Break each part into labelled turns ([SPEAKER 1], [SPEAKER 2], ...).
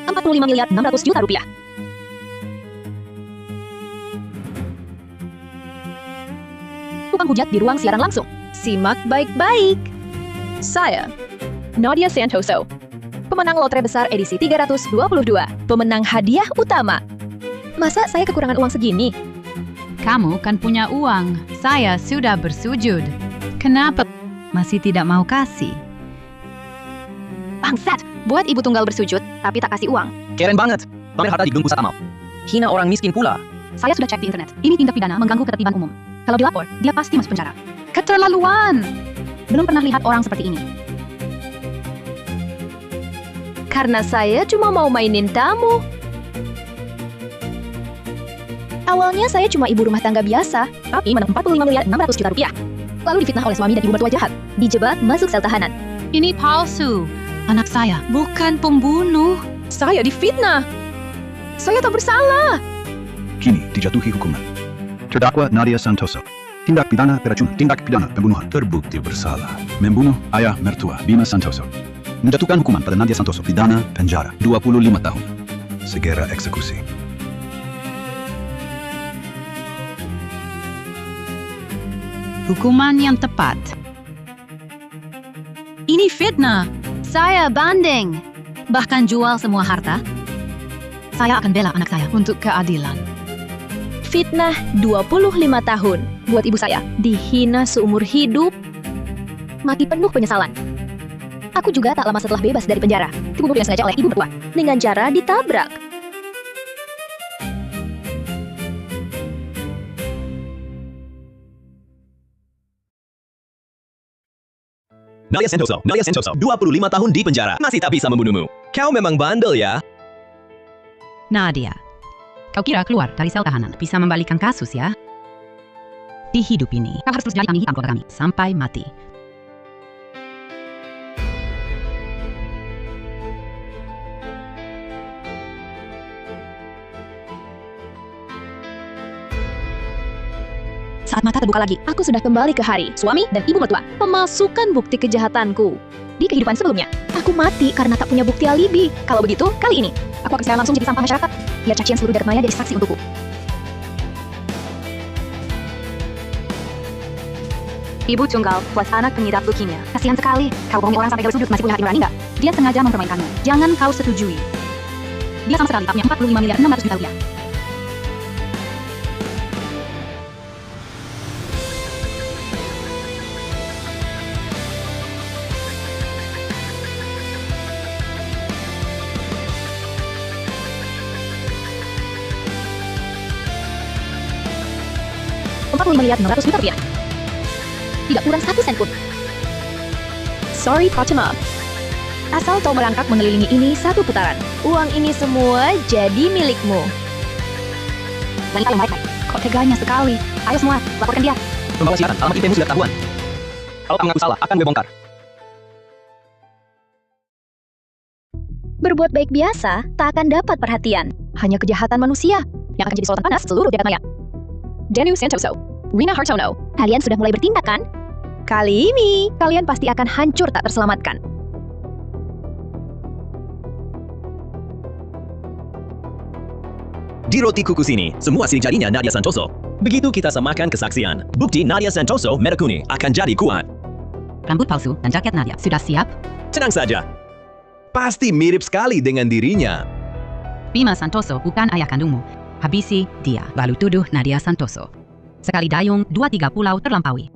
[SPEAKER 1] 45.600.000.000 rupiah. Tukang hujat di ruang siaran langsung. Simak baik-baik. Saya, Nadia Santoso, pemenang lotre besar edisi 322, pemenang hadiah utama. Masa saya kekurangan uang segini?
[SPEAKER 2] Kamu kan punya uang. Saya sudah bersujud. Kenapa masih tidak mau kasih?
[SPEAKER 1] Bangsat, buat ibu tunggal bersujud, tapi tak kasih uang.
[SPEAKER 3] Keren banget. Pamer harta di gelung pusat amal. Hina orang miskin pula.
[SPEAKER 1] Saya sudah cek di internet. Ini tindak pidana mengganggu ketertiban umum. Kalau dilapor, dia pasti masuk penjara.
[SPEAKER 2] Keterlaluan.
[SPEAKER 1] Belum pernah lihat orang seperti ini. Karena saya cuma mau mainin tamu. Awalnya saya cuma ibu rumah tangga biasa, tapi menang 45.600.000.000 rupiah. Lalu difitnah oleh suami dan ibu mertua jahat. Dijebak masuk sel tahanan.
[SPEAKER 2] Ini palsu. Anak saya bukan pembunuh.
[SPEAKER 1] Saya difitnah. Saya tak bersalah.
[SPEAKER 4] Kini dijatuhi hukuman. Terdakwa Nadia Santoso. Tindak pidana beracun, tindak pidana pembunuhan. Terbukti bersalah. Membunuh ayah mertua Bima Santoso. Menjatuhkan hukuman pada Nadia Santoso pidana penjara 25 tahun. Segera eksekusi.
[SPEAKER 2] Hukuman yang tepat. Ini fitnah. Saya banding. Bahkan jual semua harta. Saya akan bela anak saya untuk keadilan.
[SPEAKER 1] Fitnah 25 tahun. Buat ibu saya, dihina seumur hidup. Mati penuh penyesalan. Aku juga tak lama setelah bebas dari penjara, dibunuh dengan sengaja oleh ibu mertua, dengan cara ditabrak.
[SPEAKER 3] Nadia Santoso, 25 tahun di penjara. Masih tak bisa membunuhmu. Kau memang bandel ya.
[SPEAKER 2] Nadia, kau kira keluar dari sel tahanan bisa membalikan kasus ya? Di hidup ini, kau harus terus jadi kambing hitam keluarga kami sampai mati.
[SPEAKER 1] Saat mata terbuka lagi, aku sudah kembali ke hari suami dan ibu mertua. Memasukkan bukti kejahatanku. Di kehidupan sebelumnya, aku mati karena tak punya bukti alibi. Kalau begitu, kali ini, aku akan sekarang langsung jadi sampah masyarakat. Biar cacian seluruh jagat maya jadi saksi untukku. Ibu tunggal plus anak pengidap leukemia. Kasihan sekali. Kau bohongi orang sampai garis sudut masih punya hati nurani nggak? Dia sengaja mempermainkanmu. Jangan kau setujui. Dia sama sekali tak punya 45.600.000.000 rupiah. Rp45.600.000.000. Tidak kurang 1 sen pun. Sorry, Pratima. Asal kau merangkak mengelilingi ini 1 putaran, uang ini semua jadi milikmu. Wanita yang baik-baik. Kok teganya sekali. Ayo semua, laporkan dia.
[SPEAKER 3] Pembawa siaran, alamat IP-mu sudah ketahuan. Kalau kamu mengaku salah, akan gue bongkar.
[SPEAKER 1] Berbuat baik biasa tak akan dapat perhatian. Hanya kejahatan manusia yang akan jadi sorotan panas seluruh jagat maya. Danu Santoso, Rina Hartono, kalian sudah mulai bertindak kan? Kali ini, kalian pasti akan hancur tak terselamatkan.
[SPEAKER 3] Di roti kukus ini, semua sidik jarinya Nadia Santoso. Begitu kita samakan kesaksian, bukti Nadia Santoso merah kuning akan jadi kuat.
[SPEAKER 2] Rambut palsu dan jaket Nadia sudah siap?
[SPEAKER 3] Tenang saja. Pasti mirip sekali dengan dirinya.
[SPEAKER 2] Bima Santoso bukan ayah kandungmu. Habisi dia, lalu tuduh Nadia Santoso. Sekali dayung, 2-3 pulau terlampaui.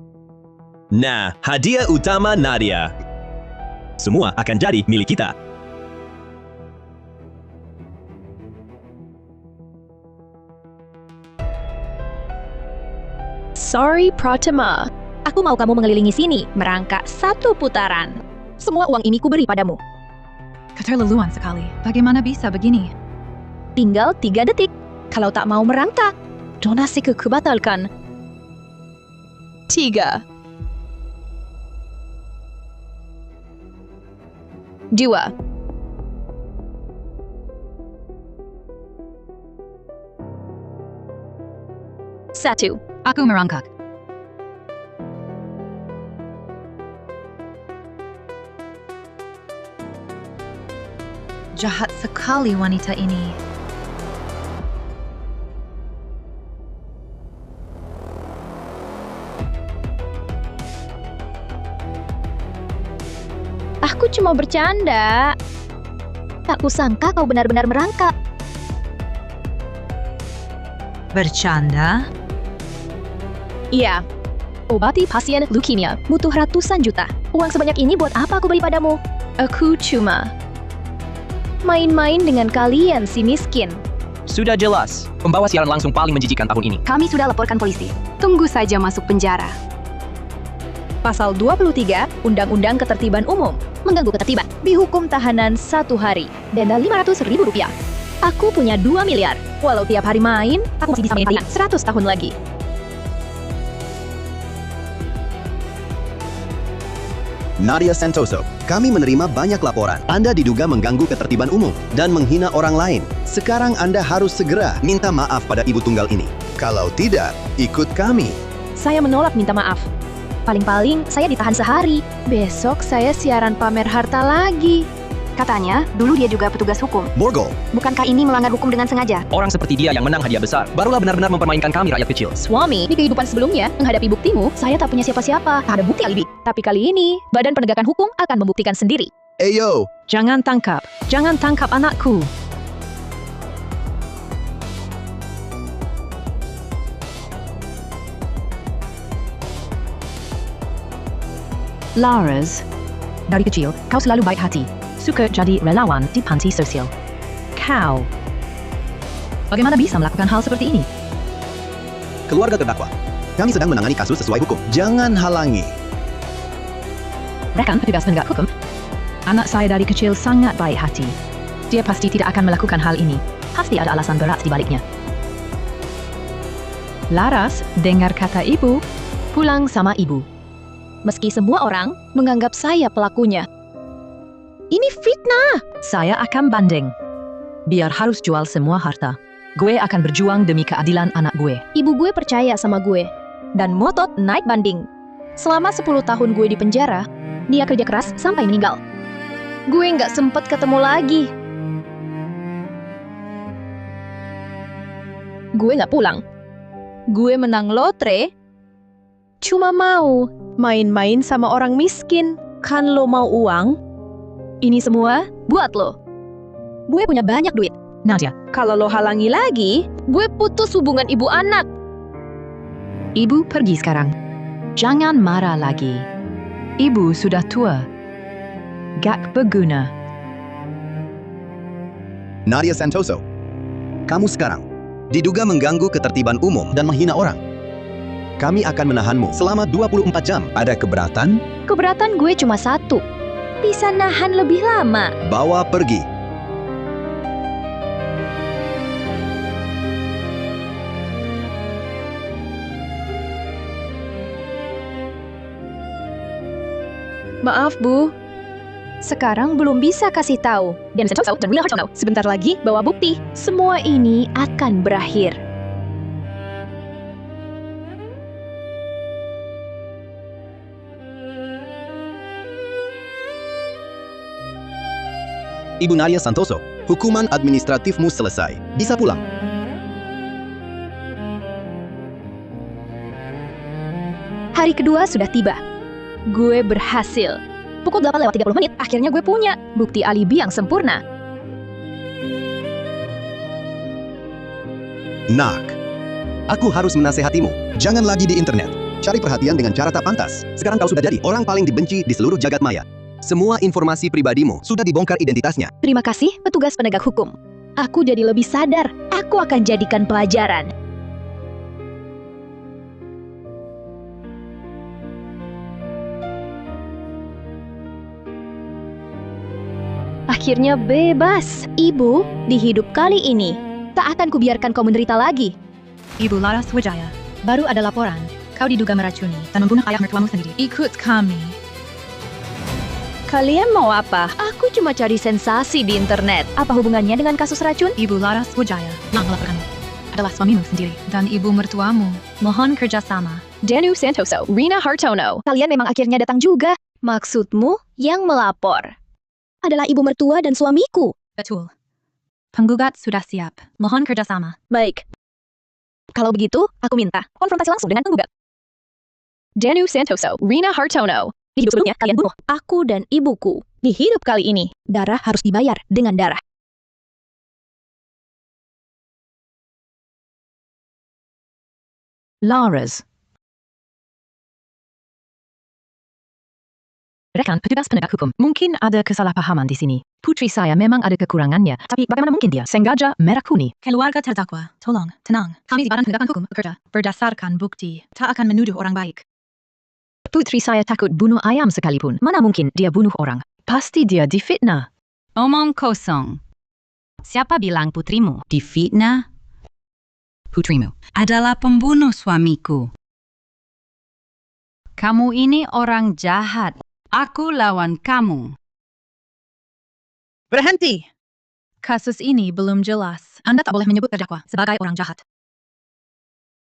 [SPEAKER 3] Nah, hadiah utama Nadia. Semua akan jadi milik kita.
[SPEAKER 1] Sorry, Pratima. Aku mau kamu mengelilingi sini, merangkak 1 putaran. Semua uang ini kuberi padamu.
[SPEAKER 2] Keterlaluan sekali. Bagaimana bisa begini?
[SPEAKER 1] Tinggal 3 detik. Kalau tak mau merangkak, donasiku kubatalkan. 3, 2, 1.
[SPEAKER 2] Aku merangkak.
[SPEAKER 5] Jahat sekali wanita ini.
[SPEAKER 1] Aku cuma bercanda. Tak kusangka kau benar-benar merangkak.
[SPEAKER 5] Bercanda?
[SPEAKER 1] Iya. Obati pasien leukemia butuh ratusan juta. Uang sebanyak ini buat apa aku beri padamu? Aku cuma main-main dengan kalian si miskin.
[SPEAKER 3] Sudah jelas, pembawa siaran langsung paling menjijikan tahun ini.
[SPEAKER 1] Kami sudah laporkan polisi. Tunggu saja masuk penjara. Pasal 23 Undang-Undang Ketertiban Umum mengganggu ketertiban. Dihukum tahanan 1 hari. Denda Rp500.000. Aku punya 2 miliar. Walau tiap hari main, aku masih bisa main kalian 100 tahun lagi.
[SPEAKER 6] Nadia Santoso, kami menerima banyak laporan. Anda diduga mengganggu ketertiban umum dan menghina orang lain. Sekarang Anda harus segera minta maaf pada ibu tunggal ini. Kalau tidak, ikut kami.
[SPEAKER 1] Saya menolak minta maaf. Paling-paling saya ditahan sehari. Besok saya siaran pamer harta lagi. Katanya, dulu dia juga petugas hukum.
[SPEAKER 6] Borgol,
[SPEAKER 1] Bukankah ini melanggar hukum dengan sengaja?
[SPEAKER 3] Orang seperti dia yang menang hadiah besar, barulah benar-benar mempermainkan kami rakyat kecil.
[SPEAKER 1] Suami, di kehidupan sebelumnya, menghadapi buktimu, saya tak punya siapa-siapa. Tak ada bukti alibi. Tapi kali ini, Badan Penegakan Hukum akan membuktikan sendiri.
[SPEAKER 6] Eyo,
[SPEAKER 2] Jangan tangkap anakku. Laras, dari kecil, kau selalu baik hati. Suka jadi relawan di panti sosial. Kau, bagaimana bisa melakukan hal seperti ini?
[SPEAKER 6] keluarga terdakwa. Kami sedang menangani kasus sesuai hukum. Jangan halangi.
[SPEAKER 2] Rekan petugas penegak hukum, anak saya dari kecil sangat baik hati. Dia pasti tidak akan melakukan hal ini. Pasti ada alasan berat di baliknya. Laras, dengar kata ibu, pulang sama ibu.
[SPEAKER 1] Meski semua orang menganggap saya pelakunya. Ini fitnah!
[SPEAKER 2] Saya akan banding. Biar harus jual semua harta. Gue akan berjuang demi keadilan anak gue.
[SPEAKER 1] Ibu gue percaya sama gue. Dan motot naik banding. Selama 10 tahun gue di penjara, dia kerja keras sampai meninggal. Gue nggak sempet ketemu lagi. Gue nggak pulang. Gue menang lotre. Cuma mau main-main sama orang miskin. Kan lo mau uang? Ini semua buat lo. Gue punya banyak duit.
[SPEAKER 2] Nadia,
[SPEAKER 1] Kalau lo halangi lagi, gue putus hubungan ibu anak.
[SPEAKER 2] ibu pergi sekarang. Jangan marah lagi. Ibu sudah tua. Gak berguna.
[SPEAKER 6] Nadia Santoso, kamu sekarang diduga mengganggu ketertiban umum dan menghina orang. Kami akan menahanmu selama 24 jam. Ada keberatan?
[SPEAKER 1] Keberatan gue cuma satu. Bisa nahan lebih lama.
[SPEAKER 6] Bawa pergi.
[SPEAKER 1] Maaf, Bu. Sekarang belum bisa kasih tahu. Dan Santoso dan Wina Hartono sebentar lagi bawa bukti. Semua ini akan berakhir.
[SPEAKER 6] Ibu Nadia Santoso, hukuman administratifmu selesai. Bisa pulang.
[SPEAKER 1] Hari kedua sudah tiba. Gue berhasil. Pukul 8:30 akhirnya gue punya bukti alibi yang sempurna.
[SPEAKER 6] Nak, aku harus menasehatimu. Jangan lagi di internet. Cari perhatian dengan cara tak pantas. Sekarang kau sudah jadi orang paling dibenci di seluruh jagat maya. Semua informasi pribadimu sudah dibongkar identitasnya.
[SPEAKER 1] Terima kasih, petugas penegak hukum. Aku jadi lebih sadar. Aku akan jadikan pelajaran. Akhirnya bebas. Ibu, di hidup kali ini, tak akan kubiarkan kau menderita lagi.
[SPEAKER 5] Ibu Laras Wijaya, baru ada laporan. Kau diduga meracuni dan membunuh ayah mertuamu sendiri. Ikut kami.
[SPEAKER 1] Kalian mau apa? Aku cuma cari sensasi di internet. Apa hubungannya dengan kasus racun?
[SPEAKER 5] Ibu Laras Wijaya yang melaporkanmu adalah suamimu sendiri dan ibu mertuamu. Mohon kerjasama.
[SPEAKER 1] Danu Santoso, Rina Hartono. Kalian memang akhirnya datang juga. Maksudmu yang melapor adalah ibu mertua dan suamiku.
[SPEAKER 5] Betul. Penggugat sudah siap. Mohon kerjasama.
[SPEAKER 1] Baik. Kalau begitu, aku minta konfrontasi langsung dengan penggugat. Danu Santoso, Rina Hartono. Di hidup sebelumnya, kalian bunuh aku dan ibuku. Di hidup kali ini, darah harus dibayar dengan darah.
[SPEAKER 2] Laras. Rekan petugas penegak hukum, mungkin ada kesalahpahaman di sini. Putri saya memang ada kekurangannya, tapi bagaimana mungkin dia sengaja merah kuning?
[SPEAKER 5] Keluarga terdakwa, tolong, tenang. Kami di Badan Penegakan Hukum bekerja berdasarkan bukti. Tak akan menuduh orang baik.
[SPEAKER 2] Putri saya takut bunuh ayam sekalipun. Mana mungkin dia bunuh orang? Pasti dia difitnah.
[SPEAKER 7] Omong kosong. Siapa bilang putrimu difitnah? Putrimu adalah pembunuh suamiku. Kamu ini orang jahat. Aku lawan kamu.
[SPEAKER 5] Berhenti! Kasus ini belum jelas. Anda tak boleh menyebut terdakwa sebagai orang jahat.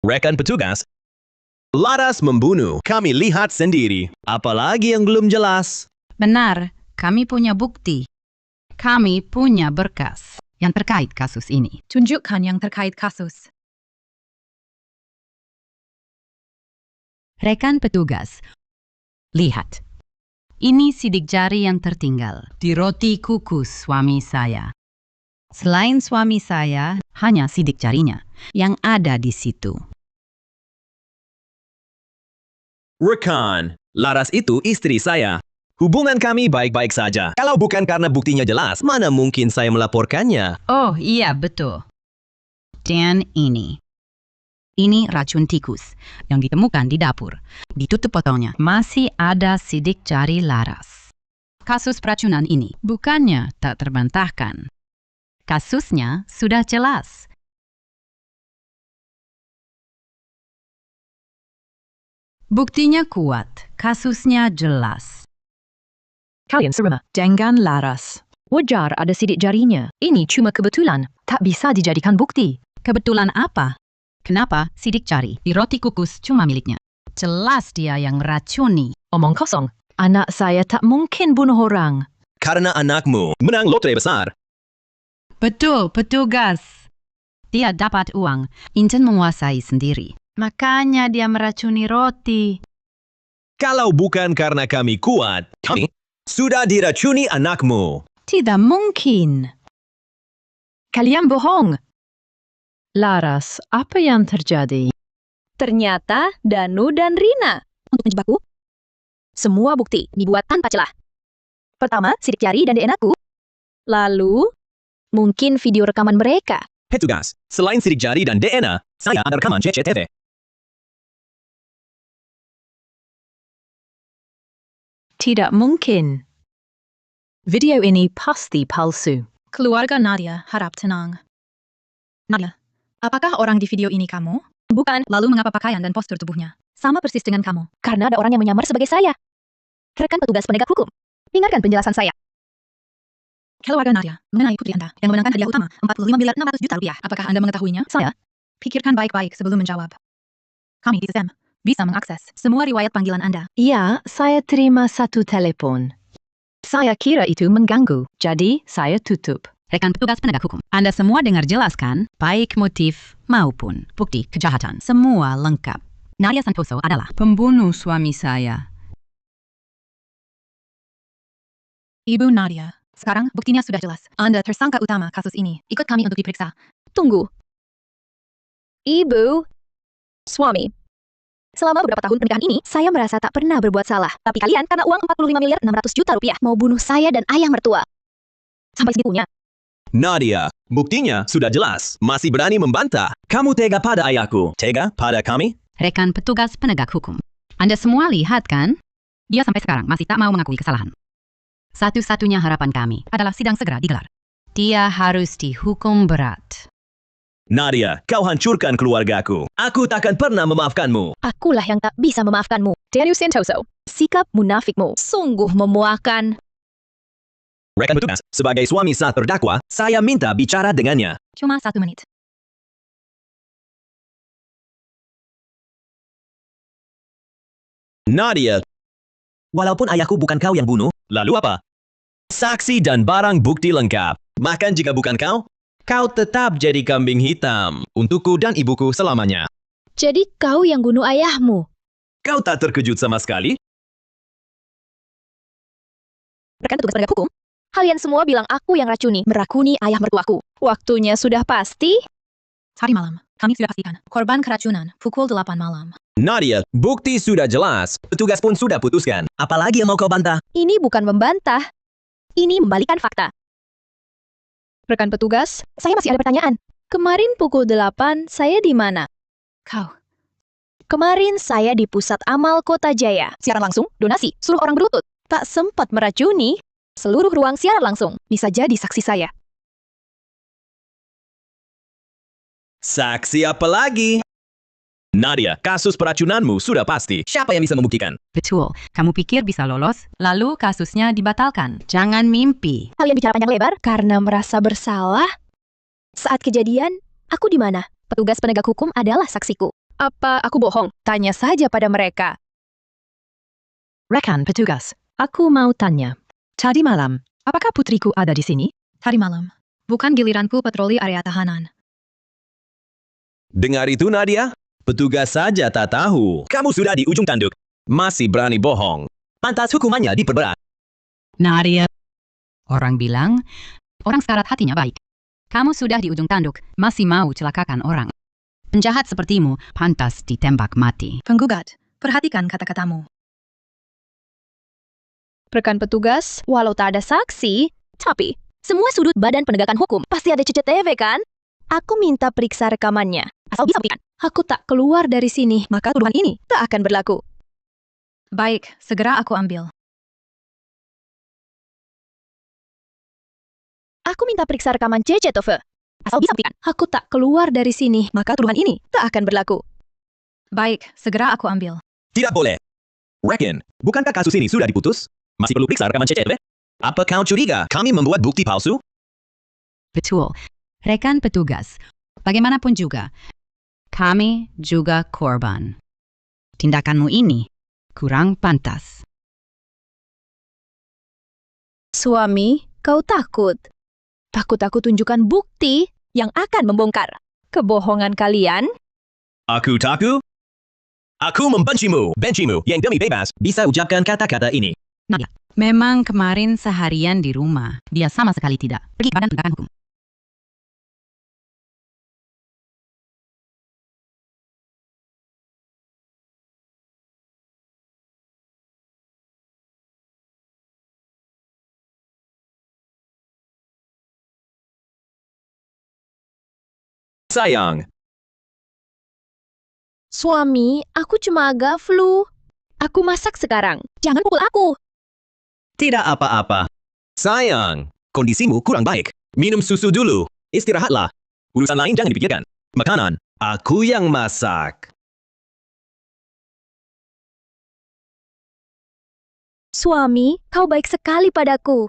[SPEAKER 3] Rekan petugas, Laras membunuh. Kami lihat sendiri. Apalagi yang belum jelas.
[SPEAKER 7] Benar, kami punya bukti. Kami punya berkas yang terkait kasus ini.
[SPEAKER 5] Tunjukkan yang terkait kasus.
[SPEAKER 7] Rekan petugas, lihat. Ini sidik jari yang tertinggal di roti kukus suami saya. Selain suami saya, hanya sidik jarinya yang ada di situ.
[SPEAKER 3] Rekan, Laras itu istri saya. Hubungan kami baik-baik saja. Kalau bukan karena buktinya jelas, mana mungkin saya melaporkannya?
[SPEAKER 7] Oh iya, betul. Dan ini. Ini racun tikus yang ditemukan di dapur. Ditutup botolnya. Masih ada sidik jari Laras. Kasus peracunan ini bukannya tak terbantahkan. Kasusnya sudah jelas. Buktinya kuat, kasusnya jelas.
[SPEAKER 2] Kalian serumah dengan Laras. Wajar ada sidik jarinya. Ini cuma kebetulan. Tak bisa dijadikan bukti.
[SPEAKER 7] Kebetulan apa? Kenapa sidik jari di roti kukus cuma miliknya? Jelas dia yang racuni.
[SPEAKER 2] Omong kosong. Anak saya tak mungkin bunuh orang.
[SPEAKER 3] Karena anakmu menang lotre besar.
[SPEAKER 7] Betul, petugas. Dia dapat uang, Inten menguasai sendiri. Makanya dia meracuni roti.
[SPEAKER 3] Kalau bukan karena kami kuat, kami sudah diracuni anakmu.
[SPEAKER 7] Tidak mungkin.
[SPEAKER 2] Kalian bohong. Laras, apa yang terjadi?
[SPEAKER 1] Ternyata Danu dan Rina. Untuk menjebakku, semua bukti dibuat tanpa celah. Pertama, sidik jari dan DNA-ku. Lalu, mungkin video rekaman mereka.
[SPEAKER 3] Petugas, selain sidik jari dan DNA, saya ada rekaman CCTV.
[SPEAKER 2] Tidak mungkin. Video ini pasti palsu.
[SPEAKER 5] Keluarga Nadia harap tenang. Nadia, apakah orang di video ini kamu?
[SPEAKER 1] Bukan,
[SPEAKER 5] Lalu mengapa pakaian dan postur tubuhnya sama persis dengan kamu?
[SPEAKER 1] karena ada orang yang menyamar sebagai saya. Rekan petugas penegak hukum. Dengarkan penjelasan saya.
[SPEAKER 5] Keluarga Nadia, mengenai putri Anda yang memenangkan hadiah utama 45.600 juta rupiah. Apakah Anda mengetahuinya?
[SPEAKER 2] Saya?
[SPEAKER 5] Pikirkan baik-baik sebelum menjawab. Kami di SEM bisa mengakses semua riwayat panggilan Anda.
[SPEAKER 2] Ya, saya terima satu telepon. Saya kira itu mengganggu, jadi saya tutup.
[SPEAKER 7] Rekan petugas penegak hukum, Anda semua dengar jelas kan? Baik motif maupun bukti kejahatan. Semua lengkap. Nadia Santoso adalah pembunuh suami saya.
[SPEAKER 5] Ibu Nadia, sekarang buktinya sudah jelas. Anda tersangka utama kasus ini. Ikut kami untuk diperiksa.
[SPEAKER 1] Tunggu. Ibu. Suami. Selama beberapa tahun pernikahan ini, saya merasa tak pernah berbuat salah. Tapi kalian karena uang 45.600 juta rupiah mau bunuh saya dan ayah mertua. Sampai segitunya.
[SPEAKER 3] Nadia, buktinya sudah jelas. Masih berani membantah. Kamu tega pada ayahku. Tega pada kami?
[SPEAKER 7] Rekan petugas penegak hukum, Anda semua lihat kan? Dia sampai sekarang masih tak mau mengakui kesalahan. Satu-satunya harapan kami adalah sidang segera digelar. Dia harus dihukum berat.
[SPEAKER 3] Nadia, kau hancurkan keluargaku. Aku takkan pernah memaafkanmu.
[SPEAKER 1] Akulah yang tak bisa memaafkanmu. Danu Santoso. Sikap munafikmu sungguh memuakkan.
[SPEAKER 3] Rekan petugas, sebagai suami sah terdakwa, saya minta bicara dengannya.
[SPEAKER 5] Cuma 1 menit.
[SPEAKER 3] Nadia, walaupun ayahku bukan kau yang bunuh, lalu apa? Saksi dan barang bukti lengkap. Bahkan jika bukan kau, kau tetap jadi kambing hitam untukku dan ibuku selamanya.
[SPEAKER 1] Jadi kau yang bunuh ayahmu.
[SPEAKER 3] Kau tak terkejut sama sekali?
[SPEAKER 1] Rekan petugas penegak hukum, kalian semua bilang aku yang merakuni ayah mertuaku. Waktunya sudah pasti.
[SPEAKER 5] Tadi malam, kami sudah pastikan korban keracunan pukul 8 malam.
[SPEAKER 3] Nadia, bukti sudah jelas. Petugas pun sudah putuskan. Apalagi yang mau kau bantah?
[SPEAKER 1] Ini bukan membantah. Ini membalikan fakta. Rekan petugas, saya masih ada pertanyaan. Kemarin pukul 8, saya di mana?
[SPEAKER 5] Kau,
[SPEAKER 1] Kemarin saya di Pusat Amal Kota Jaya. Siaran langsung, donasi, suruh orang berlutut. Tak sempat meracuni, seluruh ruang siaran langsung. Bisa jadi saksi saya.
[SPEAKER 3] Saksi apa lagi? Nadia, kasus peracunanmu sudah pasti. Siapa yang bisa membuktikan?
[SPEAKER 7] Betul, kamu pikir bisa lolos, lalu kasusnya dibatalkan. Jangan mimpi.
[SPEAKER 1] Kalian bicara panjang lebar karena merasa bersalah? Saat kejadian, aku di mana? Petugas penegak hukum adalah saksiku. Apa aku bohong? Tanya saja pada mereka.
[SPEAKER 5] rekan petugas, aku mau tanya. Tadi malam, apakah putriku ada di sini? Tadi malam, bukan giliranku patroli area tahanan.
[SPEAKER 3] Dengar itu, Nadia? Petugas saja tak tahu. Kamu sudah di ujung tanduk. Masih berani bohong. Pantas hukumannya diperberat.
[SPEAKER 7] Nadia. Orang bilang, orang sekarat hatinya baik. Kamu sudah di ujung tanduk, masih mau celakakan orang. Penjahat sepertimu pantas ditembak mati.
[SPEAKER 5] Penggugat, perhatikan kata-katamu.
[SPEAKER 1] Rekan petugas, walau tak ada saksi, tapi semua sudut badan penegakan hukum pasti ada CCTV kan? Aku minta periksa rekamannya. Asal bisa buktikan, aku tak keluar dari sini, maka tuduhan ini tak akan berlaku.
[SPEAKER 5] Baik, segera aku ambil.
[SPEAKER 1] Aku minta periksa rekaman CCTV. Asal bisa buktikan, aku tak keluar dari sini, maka tuduhan ini tak akan berlaku.
[SPEAKER 5] Baik, segera aku ambil.
[SPEAKER 3] Tidak boleh. Reckon, bukankah kasus ini sudah diputus? Masih perlu periksa rekaman CCTV? Apa kau curiga kami membuat bukti palsu?
[SPEAKER 7] Betul. Rekan petugas, bagaimanapun juga, kami juga korban. Tindakanmu ini kurang pantas.
[SPEAKER 1] Suami, kau takut. Takut aku tunjukkan bukti yang akan membongkar kebohongan kalian?
[SPEAKER 3] Aku takut? Aku membencimu, bencimu, yang demi bebas bisa ucapkan kata-kata ini.
[SPEAKER 7] Nadia, memang kemarin seharian di rumah. Dia sama sekali tidak pergi badan penegakan hukum.
[SPEAKER 3] Sayang,
[SPEAKER 1] Suami, aku cuma agak flu. Aku masak sekarang. Jangan pukul aku.
[SPEAKER 3] tidak apa-apa. Sayang, kondisimu kurang baik. Minum susu dulu. Istirahatlah. Urusan lain jangan dipikirkan. Makanan, aku yang masak.
[SPEAKER 1] Suami, kau baik sekali padaku.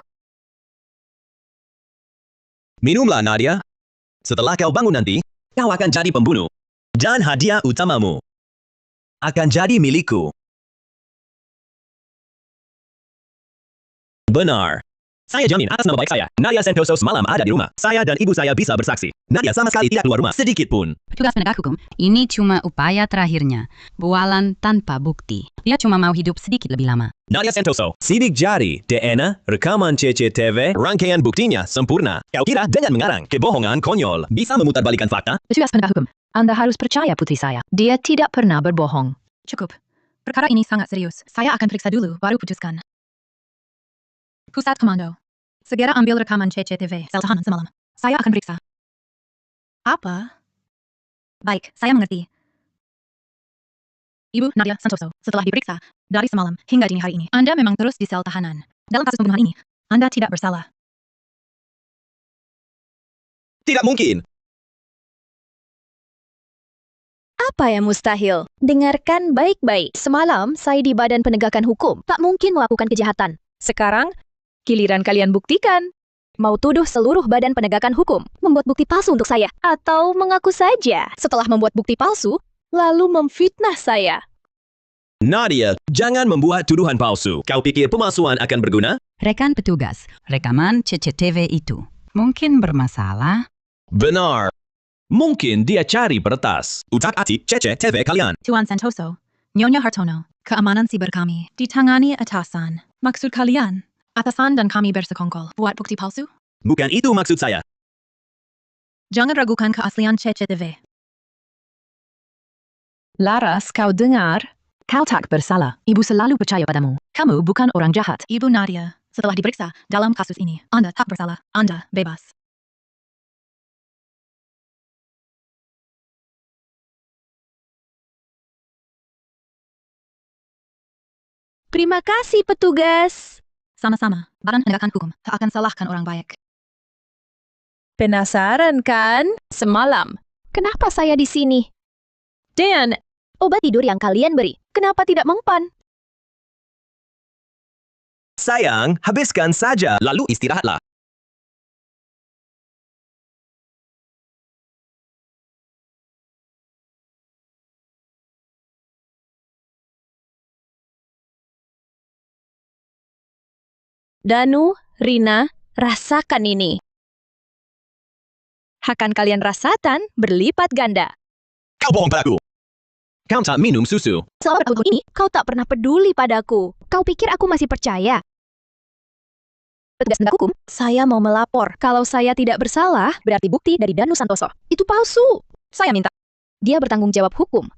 [SPEAKER 3] Minumlah, Nadia. Setelah kau bangun nanti, kau akan jadi pembunuh. Dan hadiah utamamu akan jadi milikku. Benar. Saya jamin atas nama baik saya, Nadia Santoso semalam ada di rumah. Saya dan ibu saya bisa bersaksi. Nadia sama sekali tidak keluar rumah sedikit pun.
[SPEAKER 7] Petugas penegak hukum, ini cuma upaya terakhirnya. Bualan tanpa bukti. Dia cuma mau hidup sedikit lebih lama.
[SPEAKER 3] Nadia Santoso, sidik jari, DNA, rekaman CCTV, rangkaian buktinya sempurna. Kau kira dengan mengarang kebohongan konyol bisa memutarbalikan fakta?
[SPEAKER 5] Petugas penegak hukum, Anda harus percaya putri saya. Dia tidak pernah berbohong. Cukup. Perkara ini sangat serius. Saya akan periksa dulu, baru putuskan. Pusat Komando. Segera ambil rekaman CCTV sel tahanan semalam. Saya akan periksa. Apa? Baik, saya mengerti. Ibu Nadia Santoso, setelah diperiksa, dari semalam hingga dini hari ini, Anda memang terus di sel tahanan. Dalam kasus pembunuhan ini, Anda tidak bersalah.
[SPEAKER 3] Tidak mungkin.
[SPEAKER 1] Apa yang mustahil? Dengarkan baik-baik. Semalam, saya di Badan Penegakan Hukum. Tak mungkin melakukan kejahatan. Sekarang, giliran kalian buktikan. Mau tuduh seluruh Badan Penegakan Hukum membuat bukti palsu untuk saya? Atau mengaku saja setelah membuat bukti palsu, lalu memfitnah saya?
[SPEAKER 3] Nadia, jangan membuat tuduhan palsu. Kau pikir pemalsuan akan berguna?
[SPEAKER 7] Rekan petugas, rekaman CCTV itu Mungkin bermasalah.
[SPEAKER 3] Benar. Mungkin dia cari peretas. Utak-atik CCTV kalian.
[SPEAKER 5] Tuan Santoso, Nyonya Hartono, keamanan siber kami ditangani atasan. Maksud kalian, atasan dan kami bersekongkol buat bukti palsu?
[SPEAKER 3] Bukan itu maksud saya.
[SPEAKER 5] Jangan ragukan keaslian CCTV.
[SPEAKER 1] Laras, kau dengar?
[SPEAKER 5] Kau tak bersalah. Ibu selalu percaya padamu. Kamu bukan orang jahat. Ibu Nadia, setelah diperiksa dalam kasus ini, Anda tak bersalah. Anda bebas.
[SPEAKER 1] Terima kasih, petugas.
[SPEAKER 5] Sama-sama, Badan Penegakan Hukum tak akan salahkan orang baik.
[SPEAKER 1] Penasaran kan? Semalam, kenapa saya di sini? Dan obat tidur yang kalian beri, kenapa tidak mempan?
[SPEAKER 3] Sayang, habiskan saja lalu istirahatlah.
[SPEAKER 1] Danu, Rina, rasakan ini. Akan kalian rasakan berlipat ganda.
[SPEAKER 3] Kau bohong padaku. Kau tak minum susu.
[SPEAKER 1] Selama bertahun ini, kau tak pernah peduli padaku. Kau pikir aku masih percaya? Petugas penegak hukum, saya mau melapor. Kalau saya tidak bersalah, berarti bukti dari Danu Santoso itu palsu. Saya minta dia bertanggung jawab hukum.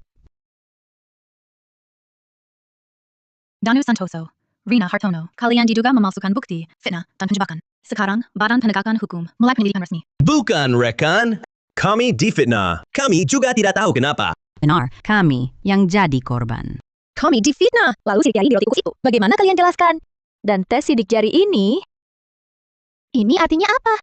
[SPEAKER 5] Danu Santoso, Rina Hartono, kalian diduga memalsukan bukti, fitnah, dan penjebakan. Sekarang, Badan Penegakan Hukum mulai penyelidikan resmi.
[SPEAKER 3] Bukan, rekan. Kami difitnah. Kami juga tidak tahu kenapa.
[SPEAKER 7] Benar, kami yang jadi korban.
[SPEAKER 1] Kami difitnah, lalu sidik jari di roti kukus itu. Bagaimana kalian jelaskan? Dan tes sidik jari ini artinya apa?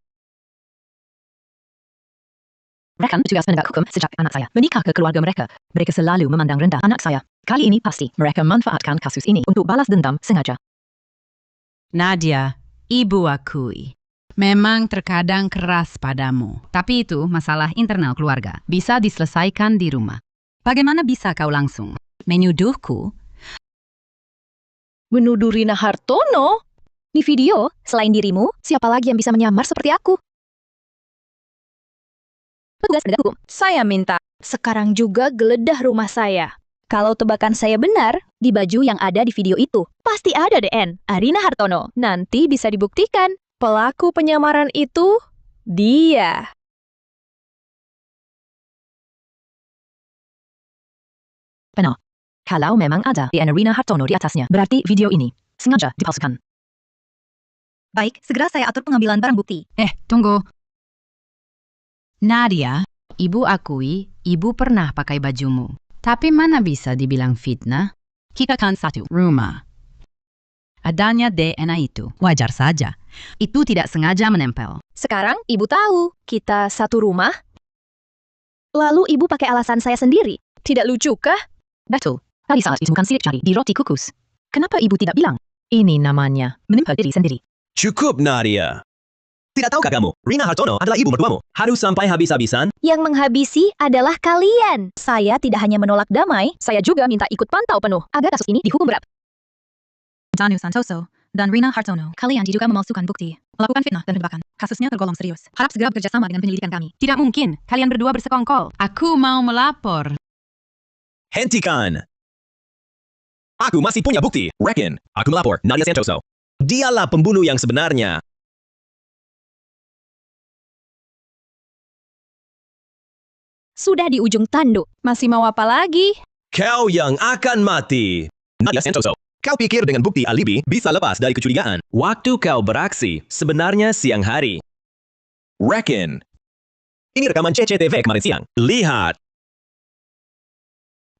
[SPEAKER 5] Mereka petugas penegak hukum sejak anak saya menikah ke keluarga mereka. Mereka selalu memandang rendah anak saya. Kali ini pasti mereka manfaatkan kasus ini untuk balas dendam sengaja.
[SPEAKER 7] Nadia, ibu akui. Memang terkadang keras padamu. Tapi itu masalah internal keluarga. Bisa diselesaikan di rumah. Bagaimana bisa kau langsung menuduhku?
[SPEAKER 1] Menuduh Rina Hartono? Di video, selain dirimu, siapa lagi yang bisa menyamar seperti aku? Petugas penegak hukum, saya minta sekarang juga geledah rumah saya. Kalau tebakan saya benar, di baju yang ada di video itu, pasti ada DN, Rina Hartono. Nanti bisa dibuktikan, pelaku penyamaran itu, dia.
[SPEAKER 5] Benar. Kalau memang ada DNA Rina Hartono di atasnya, berarti video ini sengaja dipalsukan. Baik, segera saya atur pengambilan barang bukti.
[SPEAKER 7] Tunggu. Nadia, ibu akui, ibu pernah pakai bajumu. Tapi mana bisa dibilang fitnah? Kita kan satu rumah. Adanya DNA itu, wajar saja. Itu tidak sengaja menempel.
[SPEAKER 1] Sekarang ibu tahu, kita satu rumah. Lalu ibu pakai alasan saya sendiri. Tidak lucu kah?
[SPEAKER 5] Betul. Tadi saat ditemukan sidik jari di roti kukus. Kenapa ibu tidak bilang? Ini namanya menimpa diri sendiri.
[SPEAKER 3] Cukup, Nadia. Tidak tahukah kamu, Rina Hartono adalah ibu mertuamu? Harus sampai habis-habisan?
[SPEAKER 1] Yang menghabisi adalah kalian. Saya tidak hanya menolak damai, saya juga minta ikut pantau penuh agar kasus ini dihukum berat.
[SPEAKER 5] Danu Santoso dan Rina Hartono, kalian diduga memalsukan bukti, melakukan fitnah dan penjebakan. Kasusnya tergolong serius. Harap segera bekerja sama dengan penyelidikan kami.
[SPEAKER 7] Tidak mungkin, kalian berdua bersekongkol. Aku mau melapor.
[SPEAKER 3] Hentikan! Aku masih punya bukti. Reckon, aku melapor Nadia Santoso. Dialah pembunuh yang sebenarnya.
[SPEAKER 1] Sudah di ujung tanduk. Masih mau apa lagi?
[SPEAKER 3] Kau yang akan mati. Nadia Santoso, kau pikir dengan bukti alibi bisa lepas dari kecurigaan? Waktu kau beraksi, sebenarnya siang hari. Reckon. Ini rekaman CCTV kemarin siang. Lihat.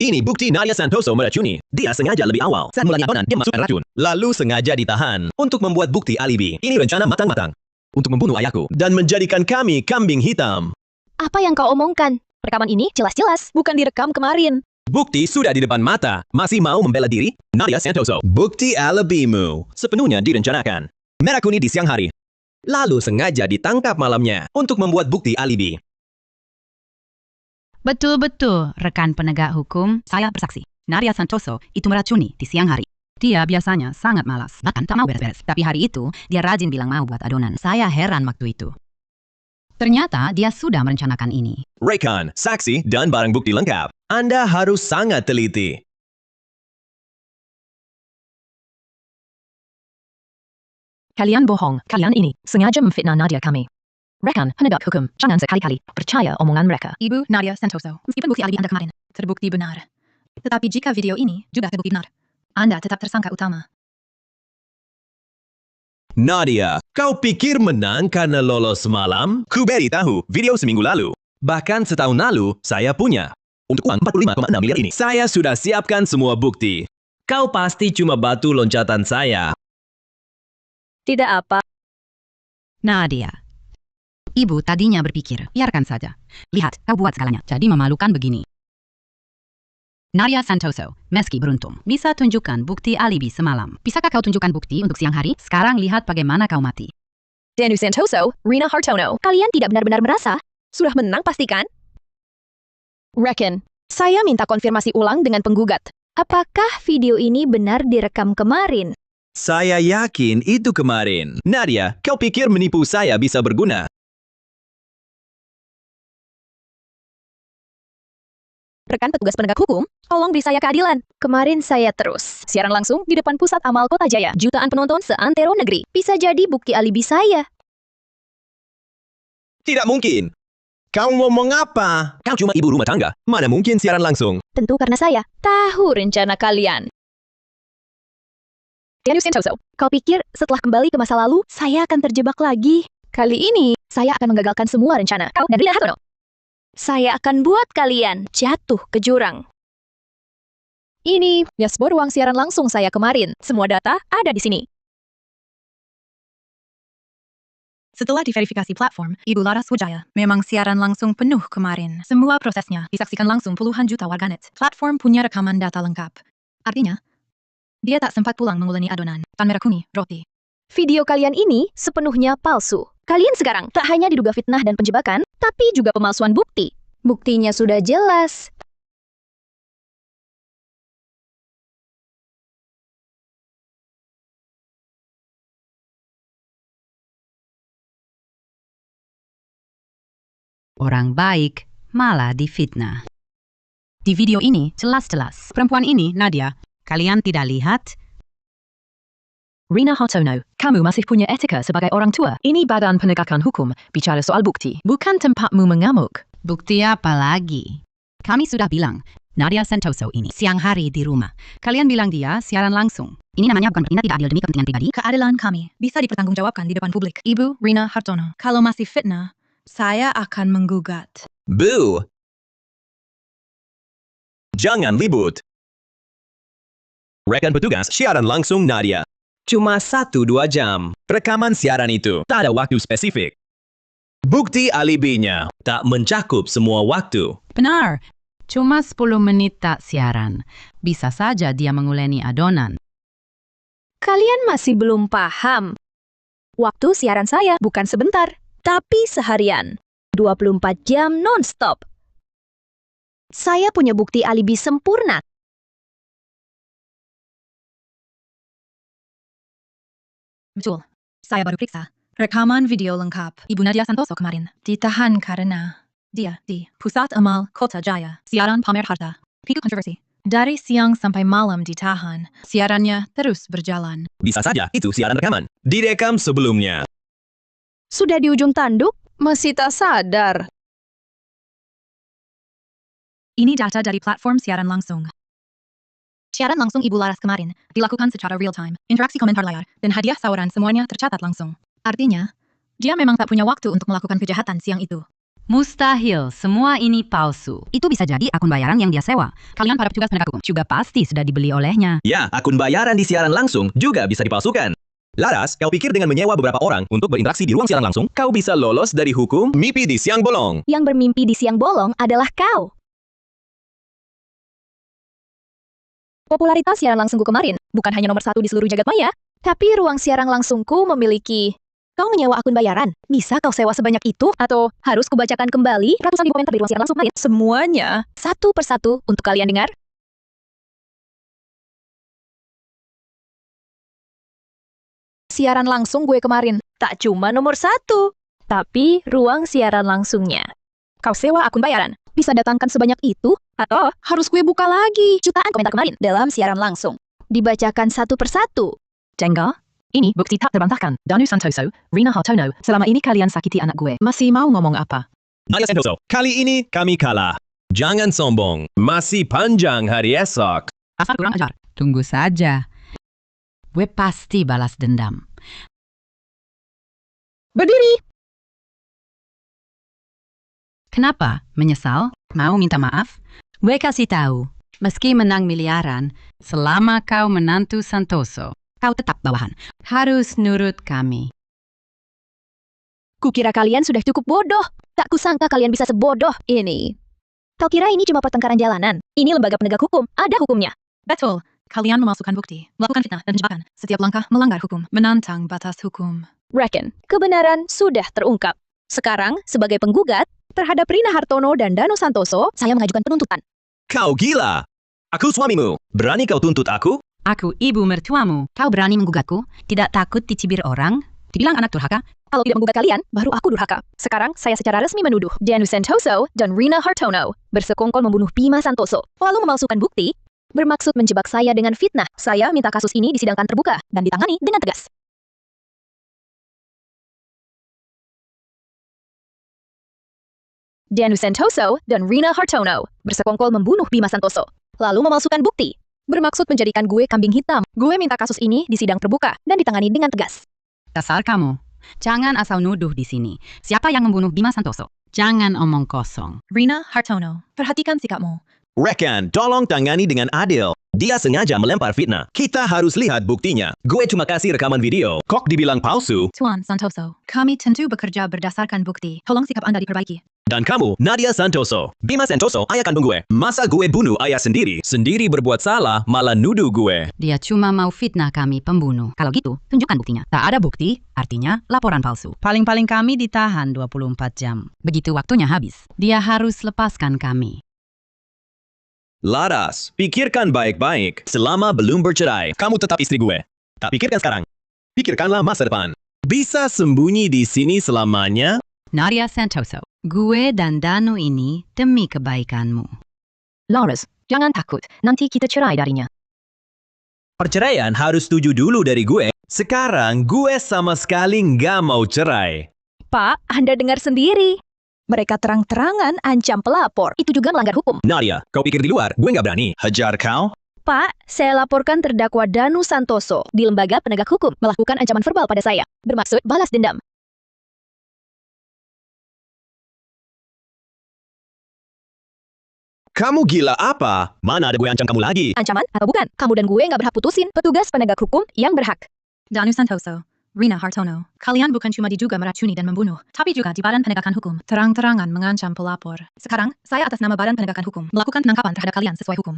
[SPEAKER 3] Ini bukti Nadia Santoso meracuni. Dia sengaja lebih awal. Saat mulanya Onan, dia masukkan racun. Lalu sengaja ditahan untuk membuat bukti alibi. Ini rencana matang-matang. Untuk membunuh ayahku dan menjadikan kami kambing hitam.
[SPEAKER 1] Apa yang kau omongkan? Rekaman ini jelas-jelas bukan direkam kemarin.
[SPEAKER 3] Bukti sudah di depan mata. Masih mau membela diri? Nadia Santoso. Bukti alibimu sepenuhnya direncanakan. Merah kuning di siang hari. Lalu sengaja ditangkap malamnya untuk membuat bukti alibi.
[SPEAKER 7] Betul-betul, rekan penegak hukum. Saya bersaksi. Nadia Santoso itu meracuni di siang hari. Dia biasanya sangat malas, bahkan tak mau beres-beres. Tapi hari itu, dia rajin bilang mau buat adonan. Saya heran waktu itu.
[SPEAKER 2] Ternyata dia sudah merencanakan ini.
[SPEAKER 3] Rekan, saksi, dan barang bukti lengkap. Anda harus sangat teliti.
[SPEAKER 5] Kalian bohong. Kalian ini sengaja memfitnah Nadia kami. Rekan, penegak hukum, jangan sekali-kali percaya omongan mereka.
[SPEAKER 8] Ibu Nadia Santoso, meskipun bukti alibi Anda kemarin terbukti benar. Tetapi jika video ini juga terbukti benar, Anda tetap tersangka utama.
[SPEAKER 3] Nadia, kau pikir menang karena lolos semalam? Ku beritahu, video seminggu lalu. Bahkan setahun lalu, saya punya. Untuk uang 45,6 miliar ini, saya sudah siapkan semua bukti. Kau pasti cuma batu loncatan saya.
[SPEAKER 1] Tidak apa.
[SPEAKER 2] Nadia. Ibu tadinya berpikir, biarkan saja. Lihat, kau buat segalanya. Jadi memalukan begini. Nadia Santoso, meski beruntung, bisa tunjukkan bukti alibi semalam. Bisakah kau tunjukkan bukti untuk siang hari? Sekarang lihat bagaimana kau mati.
[SPEAKER 1] Danu Santoso, Rina Hartono, kalian tidak benar-benar merasa sudah menang pastikan? Reckon, saya minta konfirmasi ulang dengan penggugat. Apakah video ini benar direkam kemarin?
[SPEAKER 3] Saya yakin itu kemarin. Nadia, kau pikir menipu saya bisa berguna?
[SPEAKER 1] Rekan petugas penegak hukum, tolong beri saya keadilan. Kemarin saya terus siaran langsung di depan pusat amal Kota Jaya. Jutaan penonton seantero negeri. Bisa jadi bukti alibi saya.
[SPEAKER 3] Tidak mungkin. Kau ngomong apa? Kau cuma ibu rumah tangga. Mana mungkin siaran langsung?
[SPEAKER 1] Tentu karena saya tahu rencana kalian. Danu Santoso, kau pikir setelah kembali ke masa lalu, saya akan terjebak lagi? Kali ini, saya akan menggagalkan semua rencana kau dan Rina Hartono. Saya akan buat kalian jatuh ke jurang. Ini dashboard uang siaran langsung saya kemarin. Semua data ada di sini.
[SPEAKER 8] Setelah diverifikasi platform, Ibu Laras Wijaya memang siaran langsung penuh kemarin. Semua prosesnya disaksikan langsung puluhan juta warganet. Platform punya rekaman data lengkap. Artinya, dia tak sempat pulang menguleni adonan tan merah kuning roti.
[SPEAKER 1] Video kalian ini sepenuhnya palsu. Kalian sekarang tak hanya diduga fitnah dan penjebakan, tapi juga pemalsuan bukti. Buktinya sudah jelas.
[SPEAKER 2] Orang baik malah difitnah. Di video ini jelas-jelas perempuan ini, Nadia, kalian tidak lihat?
[SPEAKER 5] Rina Hartono, kamu masih punya etika sebagai orang tua. Ini badan penegakan hukum, bicara soal bukti, bukan tempatmu mengamuk.
[SPEAKER 2] Bukti apa lagi? Kami sudah bilang, Nadia Santoso ini siang hari di rumah. Kalian bilang dia siaran langsung. Ini namanya bukan bertindak tidak adil demi kepentingan pribadi.
[SPEAKER 8] Keadilan kami bisa dipertanggungjawabkan di depan publik. Ibu Rina Hartono, kalau masih fitnah, saya akan menggugat.
[SPEAKER 3] Bu! Jangan ribut. Rekan petugas siaran langsung Nadia. Cuma 1-2 jam. Rekaman siaran itu tak ada waktu spesifik. Bukti alibinya tak mencakup semua waktu.
[SPEAKER 2] Benar, cuma 10 menit tak siaran. Bisa saja dia menguleni adonan.
[SPEAKER 1] Kalian masih belum paham. Waktu siaran saya bukan sebentar, tapi seharian. 24 jam non-stop. Saya punya bukti alibi sempurna.
[SPEAKER 8] Betul, saya baru periksa. Rekaman video lengkap Ibu Nadia Santoso kemarin ditahan karena dia di Pusat Amal Kota Jaya. Siaran pamer harta, picu kontroversi. Dari siang sampai malam ditahan. Siarannya terus berjalan.
[SPEAKER 3] Bisa saja itu siaran rekaman. Direkam sebelumnya.
[SPEAKER 1] Sudah di ujung tanduk, masih tak sadar.
[SPEAKER 8] Ini data dari platform siaran langsung. Siaran langsung Ibu Laras kemarin dilakukan secara real-time. Interaksi komentar layar dan hadiah saweran semuanya tercatat langsung. Artinya, dia memang tak punya waktu untuk melakukan kejahatan siang itu.
[SPEAKER 2] Mustahil, semua ini palsu. Itu bisa jadi akun bayaran yang dia sewa. Kalian para petugas penegak hukum juga pasti sudah dibeli olehnya.
[SPEAKER 3] Ya, akun bayaran di siaran langsung juga bisa dipalsukan. Laras, kau pikir dengan menyewa beberapa orang untuk berinteraksi di ruang siaran langsung, kau bisa lolos dari hukum mimpi di siang bolong?
[SPEAKER 1] Yang bermimpi di siang bolong adalah kau. Popularitas siaran langsungku kemarin bukan hanya nomor 1 di seluruh jagat maya, tapi ruang siaran langsungku memiliki... Kau menyewa akun bayaran? Bisa kau sewa sebanyak itu? Atau harus kubacakan kembali ratusan ribu komentar di ruang siaran langsung kemarin? Semuanya, satu persatu untuk kalian dengar. Siaran langsung gue kemarin tak cuma nomor 1, tapi ruang siaran langsungnya. Kau sewa akun bayaran, bisa datangkan sebanyak itu, atau harus gue buka lagi jutaan komentar kemarin dalam siaran langsung. Dibacakan satu persatu.
[SPEAKER 5] Jengga? Ini bukti tak terbantahkan. Danu Santoso, Rina Hartono, selama ini kalian sakiti anak gue. Masih mau ngomong apa?
[SPEAKER 3] Nadia Santoso, kali ini kami kalah. Jangan sombong, masih panjang hari esok.
[SPEAKER 2] Asal kurang ajar. Tunggu saja. Gue pasti balas dendam.
[SPEAKER 1] Berdiri!
[SPEAKER 2] Kenapa? Menyesal? Mau minta maaf? Gue kasih tahu. Meski menang miliaran, selama kau menantu Santoso, kau tetap bawahan. Harus nurut kami.
[SPEAKER 1] Kukira kalian sudah cukup bodoh. Tak kusangka kalian bisa sebodoh ini. Kau kira ini cuma pertengkaran jalanan? Ini lembaga penegak hukum, ada hukumnya.
[SPEAKER 8] Betul. Kalian memasukkan bukti, melakukan fitnah dan jebakan. Setiap langkah melanggar hukum, menantang batas hukum.
[SPEAKER 1] Reckon, kebenaran sudah terungkap. Sekarang, sebagai penggugat, terhadap Rina Hartono dan Danu Santoso, saya mengajukan penuntutan.
[SPEAKER 3] Kau gila! Aku suamimu. Berani kau tuntut aku?
[SPEAKER 2] Aku ibu mertuamu. Kau berani menggugatku? Tidak takut dicibir orang? Dibilang anak durhaka?
[SPEAKER 1] Kalau tidak menggugat kalian, baru aku durhaka. Sekarang, saya secara resmi menuduh Danu Santoso dan Rina Hartono bersekongkol membunuh Bima Santoso, lalu memalsukan bukti, bermaksud menjebak saya dengan fitnah. Saya minta kasus ini disidangkan terbuka dan ditangani dengan tegas. Danu Santoso dan Rina Hartono bersekongkol membunuh Bima Santoso, lalu memalsukan bukti, bermaksud menjadikan gue kambing hitam. Gue minta kasus ini disidang terbuka dan ditangani dengan tegas.
[SPEAKER 2] Dasar kamu. Jangan asal nuduh di sini. Siapa yang membunuh Bima Santoso? Jangan omong kosong.
[SPEAKER 8] Rina Hartono, perhatikan sikapmu.
[SPEAKER 3] Rekan, tolong tangani dengan adil. Dia sengaja melempar fitnah. Kita harus lihat buktinya. Gue cuma kasih rekaman video. Kok dibilang palsu?
[SPEAKER 8] Tuan Santoso, kami tentu bekerja berdasarkan bukti. Tolong sikap Anda diperbaiki.
[SPEAKER 3] Dan kamu, Nadia Santoso. Bima Santoso, ayah kandung gue. Masa gue bunuh ayah sendiri? Sendiri berbuat salah, malah nuduh gue.
[SPEAKER 2] Dia cuma mau fitnah kami pembunuh. Kalau gitu, tunjukkan buktinya. Tak ada bukti, artinya laporan palsu. Paling-paling kami ditahan 24 jam. Begitu waktunya habis, dia harus lepaskan kami.
[SPEAKER 3] Laras, pikirkan baik-baik. Selama belum bercerai, kamu tetap istri gue. Tak pikirkan sekarang. Pikirkanlah masa depan. Bisa sembunyi di sini selamanya?
[SPEAKER 2] Nadia Santoso, gue dan Danu ini demi kebaikanmu.
[SPEAKER 5] Laras, jangan takut. Nanti kita cerai darinya.
[SPEAKER 3] Perceraian harus setuju dulu dari gue. Sekarang gue sama sekali nggak mau cerai.
[SPEAKER 1] Pak, Anda dengar sendiri. Mereka terang-terangan ancam pelapor. Itu juga melanggar hukum.
[SPEAKER 3] Nadia, kau pikir di luar gue nggak berani? Hajar kau?
[SPEAKER 1] Pak, saya laporkan terdakwa Danu Santoso di lembaga penegak hukum melakukan ancaman verbal pada saya. Bermaksud balas dendam.
[SPEAKER 3] Kamu gila apa? Mana ada gue ancam kamu lagi?
[SPEAKER 1] Ancaman atau bukan? Kamu dan gue nggak berhak putusin. Petugas penegak hukum yang berhak.
[SPEAKER 8] Danu Santoso, Rina Hartono, kalian bukan cuma diduga meracuni dan membunuh, tapi juga di Badan Penegakan Hukum, terang-terangan mengancam pelapor. Sekarang, saya atas nama Badan Penegakan Hukum, melakukan penangkapan terhadap kalian sesuai hukum.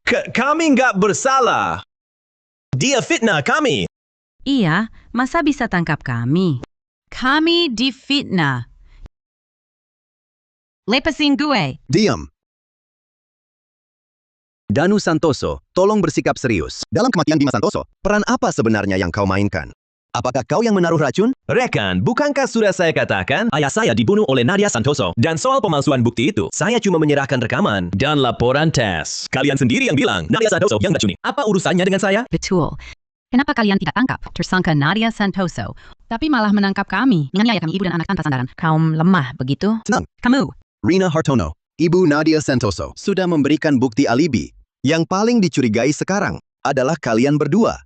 [SPEAKER 3] Kami nggak bersalah. Dia fitnah kami.
[SPEAKER 2] Iya, masa bisa tangkap kami? Kami difitnah. Lepasin gue.
[SPEAKER 6] Diam. Danu Santoso, tolong bersikap serius. Dalam kematian Bima Santoso, peran apa sebenarnya yang kau mainkan? Apakah kau yang menaruh racun?
[SPEAKER 3] Rekan, bukankah sudah saya katakan ayah saya dibunuh oleh Nadia Santoso? Dan soal pemalsuan bukti itu, saya cuma menyerahkan rekaman dan laporan tes. Kalian sendiri yang bilang Nadia Santoso yang racuni. Apa urusannya dengan saya?
[SPEAKER 2] Betul. Kenapa kalian tidak tangkap tersangka Nadia Santoso, tapi malah menangkap kami? Menganiaya kami ibu dan anak tanpa sandaran. Kaum lemah, begitu?
[SPEAKER 6] Tenang.
[SPEAKER 2] Kamu.
[SPEAKER 6] Rina Hartono, Ibu Nadia Santoso, sudah memberikan bukti alibi. Yang paling dicurigai sekarang adalah kalian berdua.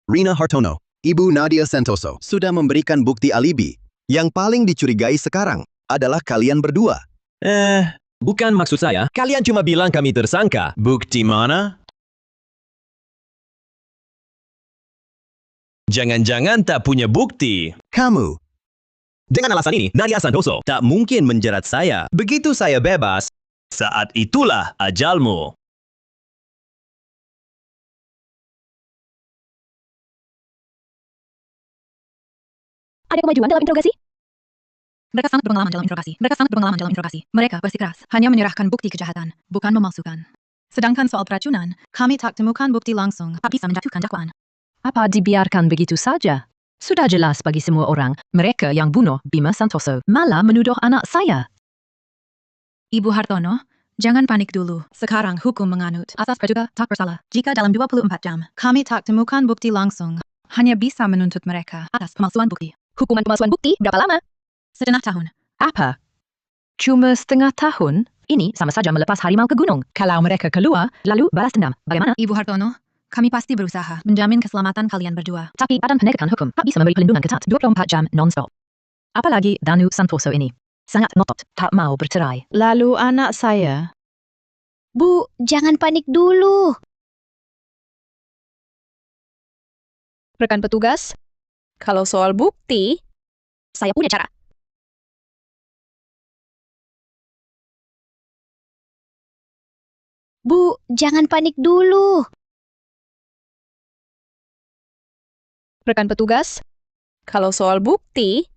[SPEAKER 6] Rina Hartono, Ibu Nadia Santoso, sudah memberikan bukti alibi. Yang paling dicurigai sekarang adalah kalian berdua.
[SPEAKER 3] Bukan maksud saya. Kalian cuma bilang kami tersangka. Bukti mana? Jangan-jangan tak punya bukti.
[SPEAKER 6] Kamu.
[SPEAKER 3] Dengan alasan ini, Nadia Santoso tak mungkin menjerat saya. Begitu saya bebas, saat itulah ajalmu.
[SPEAKER 1] Ada kemajuan dalam interogasi?
[SPEAKER 8] Mereka sangat berpengalaman dalam interogasi. Mereka bersikeras hanya menyerahkan bukti kejahatan, bukan memalsukan. Sedangkan soal peracunan, kami tak temukan bukti langsung, tak bisa menjatuhkan dakwaan.
[SPEAKER 5] Apa dibiarkan begitu saja? Sudah jelas bagi semua orang, mereka yang bunuh Bima Santoso malah menuduh anak saya.
[SPEAKER 8] Ibu Hartono, jangan panik dulu. Sekarang hukum menganut asas praduga tak bersalah. Jika dalam 24 jam kami tak temukan bukti langsung, hanya bisa menuntut mereka atas pemalsuan bukti.
[SPEAKER 1] Hukuman pemalsuan bukti berapa lama?
[SPEAKER 8] Setengah tahun.
[SPEAKER 5] Apa? Cuma setengah tahun? Ini sama saja melepas harimau ke gunung. Kalau mereka keluar, lalu balas dendam. Bagaimana?
[SPEAKER 8] Ibu Hartono, kami pasti berusaha menjamin keselamatan kalian berdua.
[SPEAKER 5] Tapi Badan Penegakan Hukum tak bisa memberi pelindungan ketat 24 jam non-stop. Apalagi Danu Santoso ini. Sangat ngotot, tak mau bercerai.
[SPEAKER 9] Lalu anak saya,
[SPEAKER 1] Bu, jangan panik dulu. Rekan petugas, kalau soal bukti, saya punya cara. Bu, jangan panik dulu. Rekan petugas, kalau soal bukti,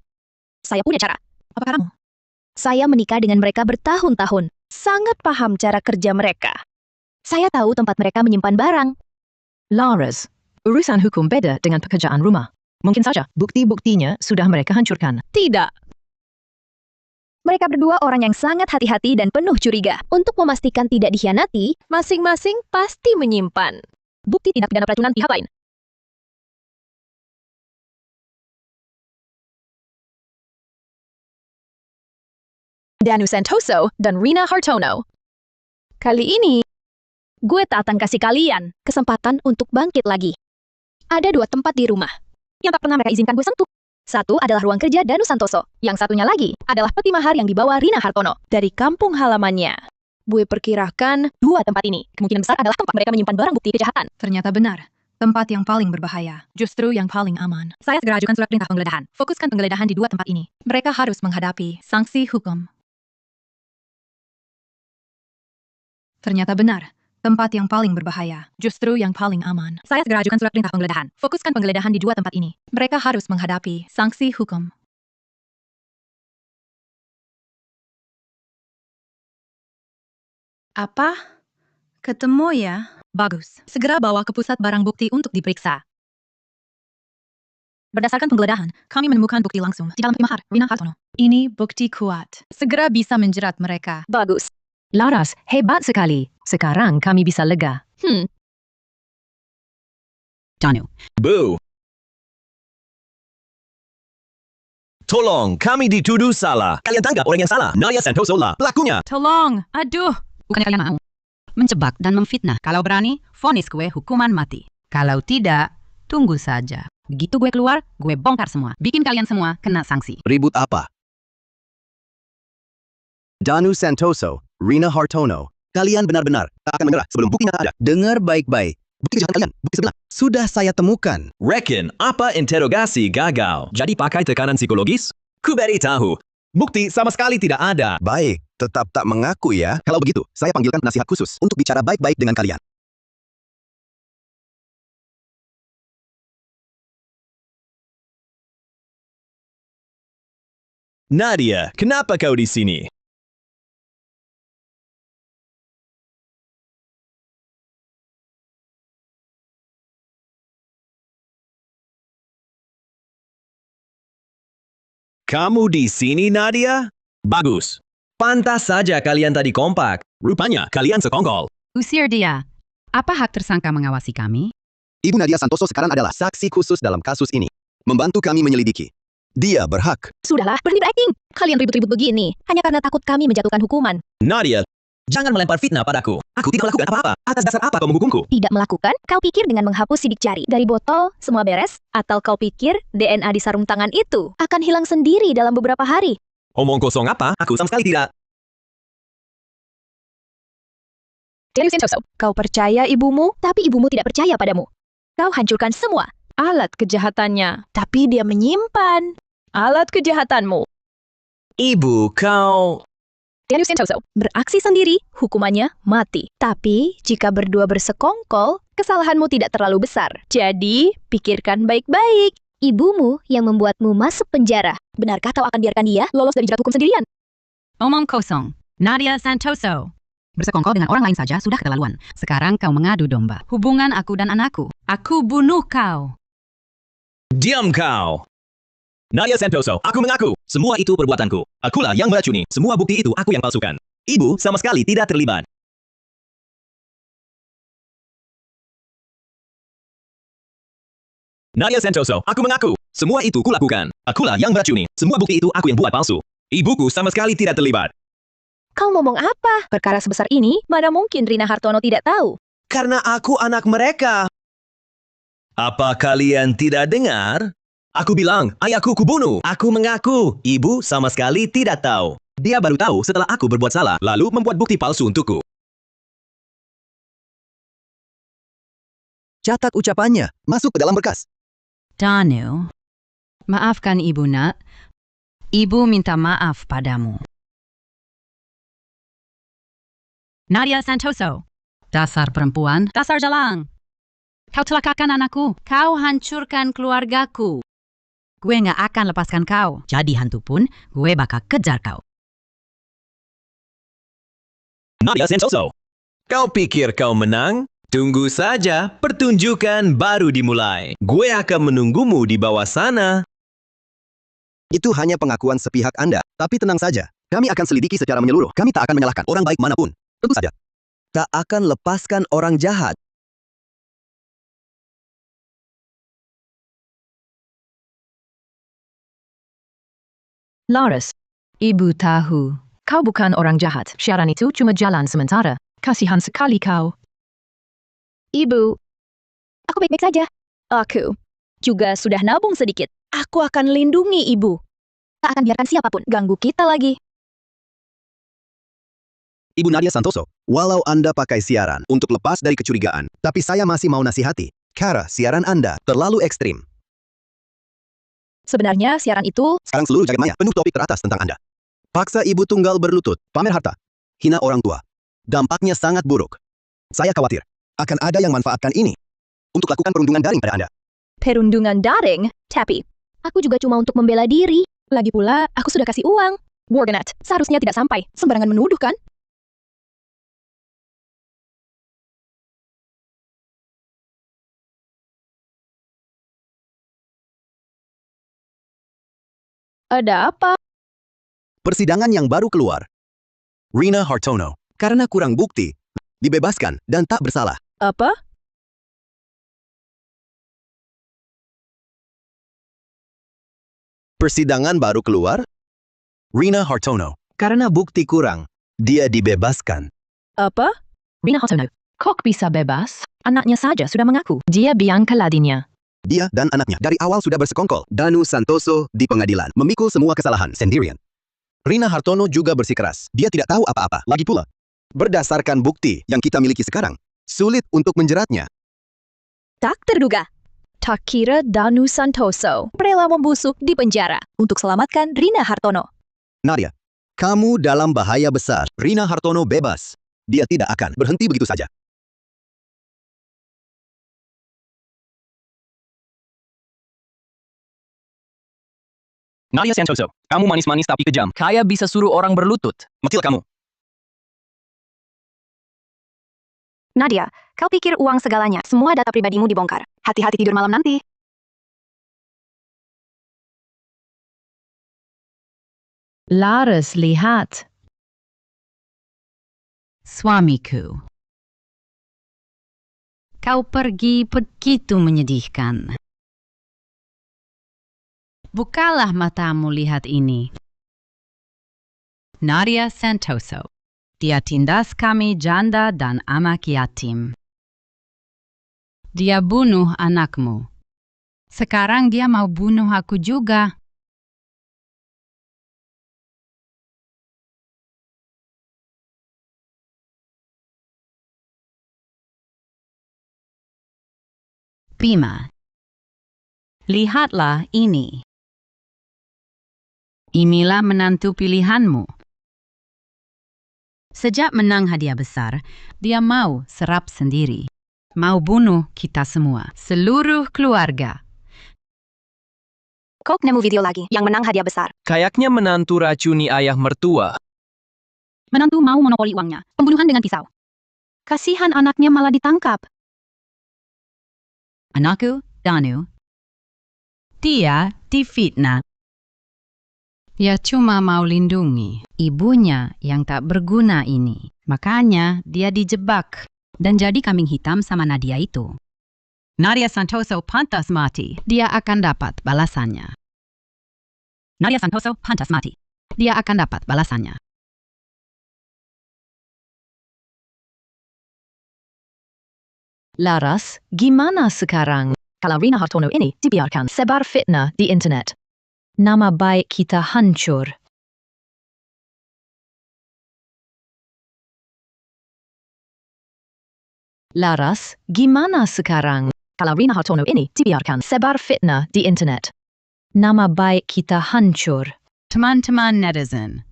[SPEAKER 1] saya punya cara.
[SPEAKER 8] Apa kamu?
[SPEAKER 1] Saya menikah dengan mereka bertahun-tahun. Sangat paham cara kerja mereka. Saya tahu tempat mereka menyimpan barang.
[SPEAKER 5] Laras, urusan hukum beda dengan pekerjaan rumah. Mungkin saja bukti-buktinya sudah mereka hancurkan.
[SPEAKER 1] Tidak. Mereka berdua orang yang sangat hati-hati dan penuh curiga. Untuk memastikan tidak dikhianati, masing-masing pasti menyimpan bukti tindak pidana peracunan pihak lain. Danu Santoso dan Rina Hartono. Kali ini, gue tak akan kasih kalian kesempatan untuk bangkit lagi. Ada 2 tempat di rumah yang tak pernah mereka izinkan gue sentuh. Satu adalah ruang kerja Danu Santoso. Yang satunya lagi adalah peti mahar yang dibawa Rina Hartono dari kampung halamannya. Gue perkirakan 2 tempat ini kemungkinan besar adalah tempat mereka menyimpan barang bukti kejahatan.
[SPEAKER 8] Ternyata benar. Tempat yang paling berbahaya, justru yang paling aman. Saya segera ajukan surat perintah penggeledahan. Fokuskan penggeledahan di 2 tempat ini. Mereka harus menghadapi sanksi hukum. Ternyata benar. Tempat yang paling berbahaya, justru yang paling aman. Saya segera ajukan surat perintah penggeledahan. Fokuskan penggeledahan di 2 tempat ini. Mereka harus menghadapi sanksi hukum. Apa? Ketemu ya? Bagus. Segera bawa ke pusat barang bukti untuk diperiksa. Berdasarkan penggeledahan, kami menemukan bukti langsung di dalam peti mahar Rina Hartono. Ini bukti kuat. Segera bisa menjerat mereka.
[SPEAKER 1] Bagus.
[SPEAKER 5] Laras, hebat sekali. Sekarang kami bisa lega.
[SPEAKER 2] Danu,
[SPEAKER 3] Bu. Tolong, kami dituduh salah. Kalian tangkap orang yang salah. Nadia Santoso lah pelakunya.
[SPEAKER 8] Tolong, aduh.
[SPEAKER 2] bukannya kalian mau menjebak dan memfitnah. Kalau berani, vonis gue hukuman mati. Kalau tidak, tunggu saja. Begitu gue keluar, gue bongkar semua. Bikin kalian semua kena sanksi.
[SPEAKER 6] Ribut apa? Danu Santoso, Rina Hartono, kalian benar-benar tak akan menyerah sebelum buktinya ada. Dengar baik-baik. Bukti kejahatan kalian, bukti sebelah. Sudah saya temukan.
[SPEAKER 3] Reckon, apa interogasi gagal? Jadi pakai tekanan psikologis? Ku beritahu, bukti sama sekali tidak ada.
[SPEAKER 6] Baik, tetap tak mengaku ya. Kalau begitu, saya panggilkan penasihat khusus untuk bicara baik-baik dengan kalian.
[SPEAKER 3] Nadia, kenapa kau di sini? Kamu di sini, Nadia? Bagus. Pantas saja kalian tadi kompak. Rupanya kalian sekongkol.
[SPEAKER 2] Usir dia. Apa hak tersangka mengawasi kami?
[SPEAKER 6] Ibu Nadia Santoso sekarang adalah saksi khusus dalam kasus ini. Membantu kami menyelidiki. Dia berhak.
[SPEAKER 1] Sudahlah, berhenti berakting. Kalian ribut-ribut begini, hanya karena takut kami menjatuhkan hukuman.
[SPEAKER 3] Nadia, jangan melempar fitnah padaku. Aku tidak melakukan apa-apa. Atas dasar apa kau menghukumku?
[SPEAKER 1] Tidak melakukan? Kau pikir dengan menghapus sidik jari dari botol, semua beres? Atau kau pikir DNA di sarung tangan itu akan hilang sendiri dalam beberapa hari?
[SPEAKER 3] Omong kosong apa? Aku sama sekali tidak.
[SPEAKER 1] Danu Santoso, kau percaya ibumu, tapi ibumu tidak percaya padamu. Kau hancurkan semua alat kejahatannya, tapi dia menyimpan alat kejahatanmu.
[SPEAKER 3] Ibu, kau...
[SPEAKER 1] Danu Santoso, beraksi sendiri, hukumannya mati. Tapi, jika berdua bersekongkol, kesalahanmu tidak terlalu besar. Jadi, pikirkan baik-baik. Ibumu yang membuatmu masuk penjara. Benarkah kau akan biarkan dia lolos dari jerat hukum sendirian?
[SPEAKER 2] Omong kosong. Nadia Santoso. Bersekongkol dengan orang lain saja sudah keterlaluan. Sekarang kau mengadu domba. Hubungan aku dan anakku. Aku bunuh kau.
[SPEAKER 3] Diam kau! Nadia Santoso, aku mengaku. Semua itu perbuatanku. Akulah yang meracuni. Semua bukti itu aku yang palsukan. Ibu sama sekali tidak terlibat. Nadia Santoso, aku mengaku. Semua itu kulakukan. Akulah yang meracuni. Semua bukti itu aku yang buat palsu. Ibuku sama sekali tidak terlibat.
[SPEAKER 1] Kau ngomong apa? Perkara sebesar ini, mana mungkin Rina Hartono tidak tahu?
[SPEAKER 3] Karena aku anak mereka. Apa kalian tidak dengar? Aku bilang, ayahku kubunuh. Aku mengaku, ibu sama sekali tidak tahu. Dia baru tahu setelah aku berbuat salah, lalu membuat bukti palsu untukku.
[SPEAKER 6] Catat ucapannya, masuk ke dalam berkas.
[SPEAKER 2] Danu, maafkan ibu nak. Ibu minta maaf padamu. Nadia Santoso. Dasar perempuan, dasar jalang. Kau celakakan anakku, kau hancurkan keluargaku. Gue nggak akan lepaskan kau. Jadi hantu pun, gue bakal kejar kau.
[SPEAKER 3] Nadia Santoso, kau pikir kau menang? Tunggu saja, pertunjukan baru dimulai. Gue akan menunggumu di bawah sana.
[SPEAKER 6] Itu hanya pengakuan sepihak Anda, tapi tenang saja. Kami akan selidiki secara menyeluruh. Kami tak akan menyalahkan orang baik manapun. Tentu saja. Tak akan lepaskan orang jahat.
[SPEAKER 5] Laras, ibu tahu. Kau bukan orang jahat. Siaran itu cuma jalan sementara. Kasihan sekali kau.
[SPEAKER 1] Ibu, aku baik-baik saja. Aku juga sudah nabung sedikit. Aku akan lindungi ibu. Tak akan biarkan siapapun ganggu kita lagi.
[SPEAKER 6] Ibu Nadia Santoso, walau Anda pakai siaran untuk lepas dari kecurigaan, tapi saya masih mau nasihati. Karena siaran Anda terlalu ekstrim.
[SPEAKER 1] Sebenarnya siaran itu...
[SPEAKER 6] Sekarang seluruh jagat maya penuh topik teratas tentang Anda. Paksa ibu tunggal berlutut, pamer harta, hina orang tua. Dampaknya sangat buruk. Saya khawatir akan ada yang manfaatkan ini untuk lakukan perundungan daring pada Anda.
[SPEAKER 1] Perundungan daring? Tapi, aku juga cuma untuk membela diri. Lagi pula, aku sudah kasih uang. Warganet, seharusnya tidak sampai sembarangan menuduh kan? Ada apa?
[SPEAKER 6] Persidangan yang baru keluar. Rina Hartono, karena kurang bukti, dibebaskan dan tak bersalah.
[SPEAKER 1] Apa?
[SPEAKER 6] Persidangan baru keluar. Rina Hartono, karena bukti kurang, dia dibebaskan.
[SPEAKER 1] Apa?
[SPEAKER 5] Rina Hartono, kok bisa bebas? Anaknya saja sudah mengaku. Dia Bianca Ladinya.
[SPEAKER 6] Dia dan anaknya dari awal sudah bersekongkol. Danu Santoso di pengadilan, memikul semua kesalahan sendirian. Rina Hartono juga bersikeras. Dia tidak tahu apa-apa. Lagi pula, berdasarkan bukti yang kita miliki sekarang, sulit untuk menjeratnya.
[SPEAKER 1] Tak terduga. Tak kira Danu Santoso rela membusuk di penjara untuk selamatkan Rina Hartono.
[SPEAKER 6] Nadia, kamu dalam bahaya besar. Rina Hartono bebas. Dia tidak akan berhenti begitu saja.
[SPEAKER 3] Nadia Santoso, kamu manis-manis tapi kejam. Kaya bisa suruh orang berlutut. Metil kamu.
[SPEAKER 1] Nadia, kau pikir uang segalanya, semua data pribadimu dibongkar. Hati-hati tidur malam nanti.
[SPEAKER 9] Laras, lihat.
[SPEAKER 2] Suamiku. Kau pergi begitu menyedihkan. Bukalah matamu lihat ini. Nadia Santoso. Dia tindas kami janda dan anak yatim. Dia bunuh anakmu. Sekarang dia mau bunuh aku juga. Bima. Lihatlah ini. Inilah menantu pilihanmu. Sejak menang hadiah besar, dia mau serap sendiri. Mau bunuh kita semua, seluruh keluarga.
[SPEAKER 1] Kok nemu video lagi yang menang hadiah besar?
[SPEAKER 3] Kayaknya menantu racuni ayah mertua.
[SPEAKER 5] Menantu mau monopoli uangnya. Pembunuhan dengan pisau. Kasihan anaknya malah ditangkap.
[SPEAKER 2] Anakku, Danu. Dia difitnah. Dia cuma mau lindungi ibunya yang tak berguna ini. Makanya dia dijebak dan jadi kambing hitam sama Nadia itu. Nadia Santoso pantas mati. Dia akan dapat balasannya. Nadia Santoso pantas mati. Dia akan dapat balasannya.
[SPEAKER 9] Laras, gimana sekarang? Kalau Rina Hartono ini dibiarkan sebar fitnah di internet. Nama baik kita hancur. Laras, gimana sekarang? Kalau Rina Hartono ini dibiarkan sebar fitnah di internet. Nama baik kita hancur.
[SPEAKER 2] Teman-teman netizen,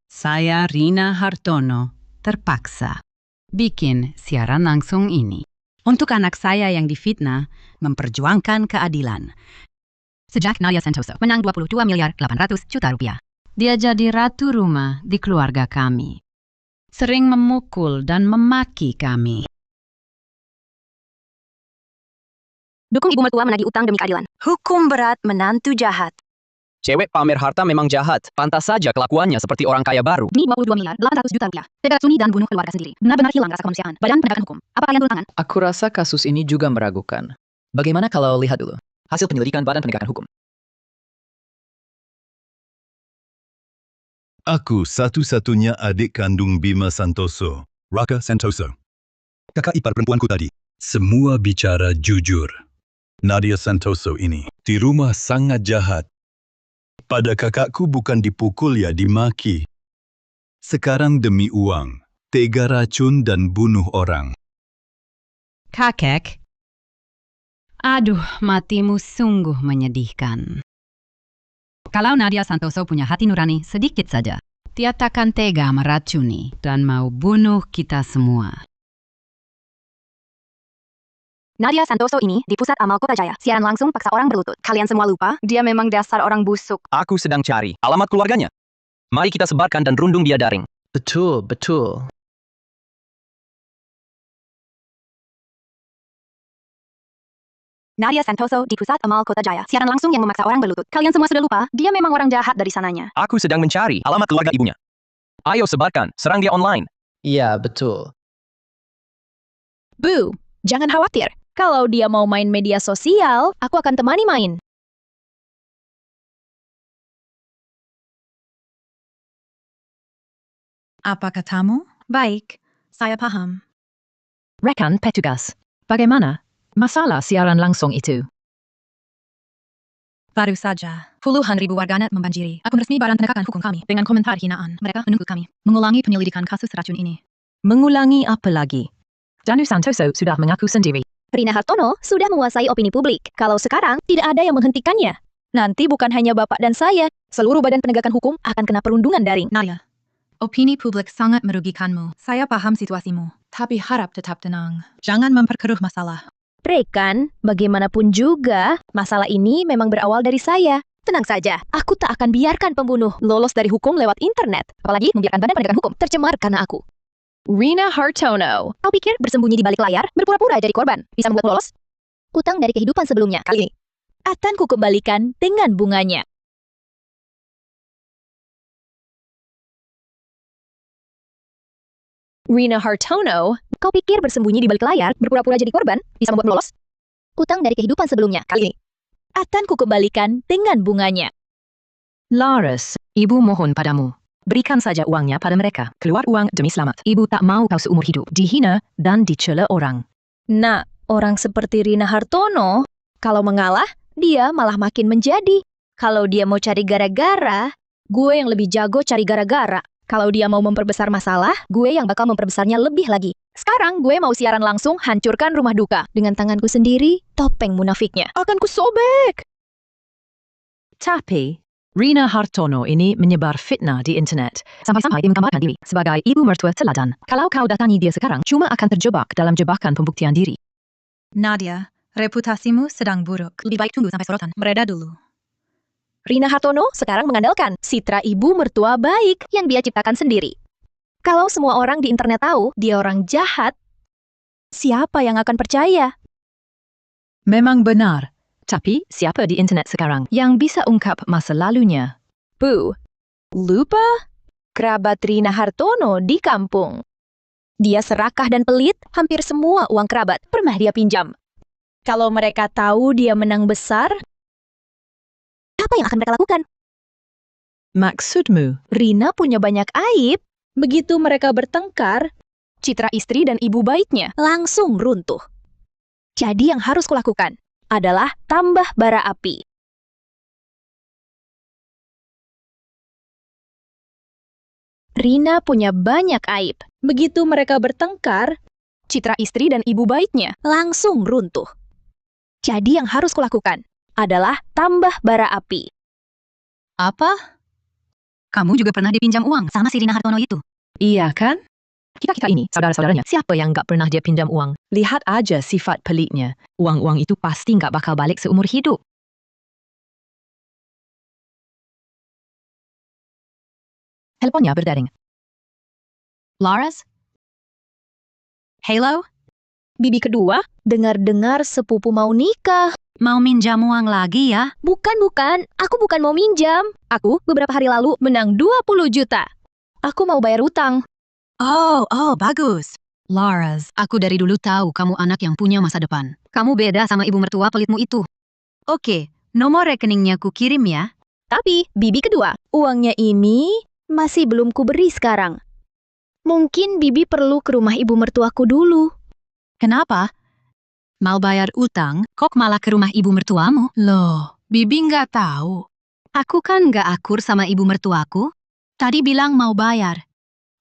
[SPEAKER 2] saya Rina Hartono terpaksa bikin siaran langsung ini. Untuk anak saya yang difitnah, memperjuangkan keadilan. Sejak Nadia Santoso menang 22 miliar 800 juta rupiah. Dia jadi ratu rumah di keluarga kami. Sering memukul dan memaki kami.
[SPEAKER 1] Dukung ibu mertua menagih utang demi keadilan. Hukum berat menantu jahat.
[SPEAKER 3] Cewek pamer harta memang jahat. Pantas saja kelakuannya seperti orang kaya baru.
[SPEAKER 5] Demi 22 miliar 800 juta rupiah. Tega racuni dan bunuh keluarga sendiri. Benar-benar hilang rasa kemanusiaan. Badan Penegakan Hukum. Apa kalian turun tangan?
[SPEAKER 10] Aku rasa kasus ini juga meragukan. Bagaimana kalau lihat dulu hasil penyelidikan Badan Penegakan Hukum?
[SPEAKER 4] Aku satu-satunya adik kandung Bima Santoso, Raka Santoso. Kakak ipar perempuanku tadi. Semua bicara jujur. Nadia Santoso ini di rumah sangat jahat. Pada kakakku bukan dipukul ya dimaki. Sekarang demi uang, tega racun dan bunuh orang.
[SPEAKER 2] Kakek, aduh matimu sungguh menyedihkan. Kalau Nadia Santoso punya hati nurani sedikit saja, dia takkan tega meracuni dan mau bunuh kita semua.
[SPEAKER 1] Nadia Santoso ini di Pusat Amal Kota Jaya. Siaran langsung paksa orang berlutut. Kalian semua lupa, dia memang dasar orang busuk.
[SPEAKER 3] Aku sedang cari alamat keluarganya. Mari kita sebarkan dan rundung dia daring.
[SPEAKER 10] Betul, betul.
[SPEAKER 1] Nadia Santoso di Pusat Amal Kota Jaya. Siaran langsung yang memaksa orang berlutut. Kalian semua sudah lupa, dia memang orang jahat dari sananya.
[SPEAKER 3] Aku sedang mencari alamat keluarga ibunya. Ayo sebarkan, serang dia online.
[SPEAKER 10] Iya, betul.
[SPEAKER 1] Bu, jangan khawatir. Kalau dia mau main media sosial, aku akan temani main.
[SPEAKER 8] Apa katamu? Baik, saya paham.
[SPEAKER 9] Rekan petugas, bagaimana masalah siaran langsung itu?
[SPEAKER 8] Baru saja, puluhan ribu warganet membanjiri akun resmi Badan Penegakan Hukum kami dengan komentar hinaan. Mereka menuntut kami mengulangi penyelidikan kasus racun ini.
[SPEAKER 9] Mengulangi apa lagi? Danu Santoso sudah mengaku sendiri.
[SPEAKER 1] Rina Hartono sudah menguasai opini publik. Kalau sekarang, tidak ada yang menghentikannya. Nanti bukan hanya Bapak dan saya, seluruh Badan Penegakan Hukum akan kena perundungan daring.
[SPEAKER 8] Nadia, opini publik sangat merugikanmu. Saya paham situasimu, tapi harap tetap tenang. Jangan memperkeruh masalah.
[SPEAKER 1] Rekan, bagaimanapun juga, masalah ini memang berawal dari saya. Tenang saja, aku tak akan biarkan pembunuh lolos dari hukum lewat internet. Apalagi membiarkan Badan Penegakan Hukum tercemar karena aku. Rina Hartono, kau pikir bersembunyi di balik layar, berpura-pura jadi korban, bisa membuat lolos? Utang dari kehidupan sebelumnya, kali ini akan kukembalikan dengan bunganya. Rina Hartono, kau pikir bersembunyi di balik layar, berpura-pura jadi korban, bisa membuat lolos? Utang dari kehidupan sebelumnya, kali ini akan kukembalikan dengan bunganya.
[SPEAKER 9] Laras, ibu mohon padamu. Berikan saja uangnya pada mereka. Keluar uang demi selamat. Ibu tak mau kau seumur hidup dihina dan dicela orang.
[SPEAKER 1] Nah, orang seperti Rina Hartono, kalau mengalah, dia malah makin menjadi. Kalau dia mau cari gara-gara, gue yang lebih jago cari gara-gara. Kalau dia mau memperbesar masalah, gue yang bakal memperbesarnya lebih lagi. Sekarang gue mau siaran langsung hancurkan rumah duka. Dengan tanganku sendiri, topeng munafiknya akan kusobek.
[SPEAKER 9] Tapi, Rina Hartono ini menyebar fitnah di internet. Sampai-sampai dia menggambarkan diri sebagai ibu mertua teladan. Kalau kau datangi dia sekarang, cuma akan terjebak dalam jebakan pembuktian diri.
[SPEAKER 8] Nadia, reputasimu sedang buruk. Lebih baik tunggu sampai sorotan mereda dulu.
[SPEAKER 1] Rina Hartono sekarang mengandalkan citra ibu mertua baik yang dia ciptakan sendiri. Kalau semua orang di internet tahu dia orang jahat, siapa yang akan percaya?
[SPEAKER 9] Memang benar. Tapi siapa di internet sekarang yang bisa ungkap masa lalunya?
[SPEAKER 1] Bu, lupa? Kerabat Rina Hartono di kampung. Dia serakah dan pelit, hampir semua uang kerabat pernah dia pinjam. Kalau mereka tahu dia menang besar, apa yang akan mereka lakukan?
[SPEAKER 9] Maksudmu?
[SPEAKER 1] Rina punya banyak aib. Begitu mereka bertengkar, citra istri dan ibu baiknya langsung runtuh. Jadi yang harus kulakukan adalah tambah bara api. Rina punya banyak aib. Begitu mereka bertengkar, citra istri dan ibu baiknya langsung runtuh. Jadi yang harus kulakukan adalah tambah bara api.
[SPEAKER 2] Apa? Kamu juga pernah dipinjam uang sama si Rina Hartono itu?
[SPEAKER 9] Iya kan? Kita ini, saudara-saudaranya, siapa yang nggak pernah dia pinjam uang? Lihat aja sifat pelitnya. Uang-uang itu pasti nggak bakal balik seumur hidup. Teleponnya berdering.
[SPEAKER 2] Laras? Halo?
[SPEAKER 1] Bibi kedua, dengar-dengar sepupu mau nikah.
[SPEAKER 2] Mau minjam uang lagi ya?
[SPEAKER 1] Bukan, aku bukan mau minjam. Aku beberapa hari lalu menang 20 juta. Aku mau bayar utang.
[SPEAKER 2] Oh, bagus. Laras, aku dari dulu tahu kamu anak yang punya masa depan. Kamu beda sama ibu mertua pelitmu itu. Oke, nomor rekeningnya ku kirim ya.
[SPEAKER 1] Tapi, bibi kedua, uangnya ini masih belum kuberi sekarang. Mungkin bibi perlu ke rumah ibu mertuaku dulu.
[SPEAKER 2] Kenapa? Mau bayar utang, kok malah ke rumah ibu mertuamu? Loh, bibi nggak tahu. Aku kan nggak akur sama ibu mertuaku. Tadi bilang mau bayar.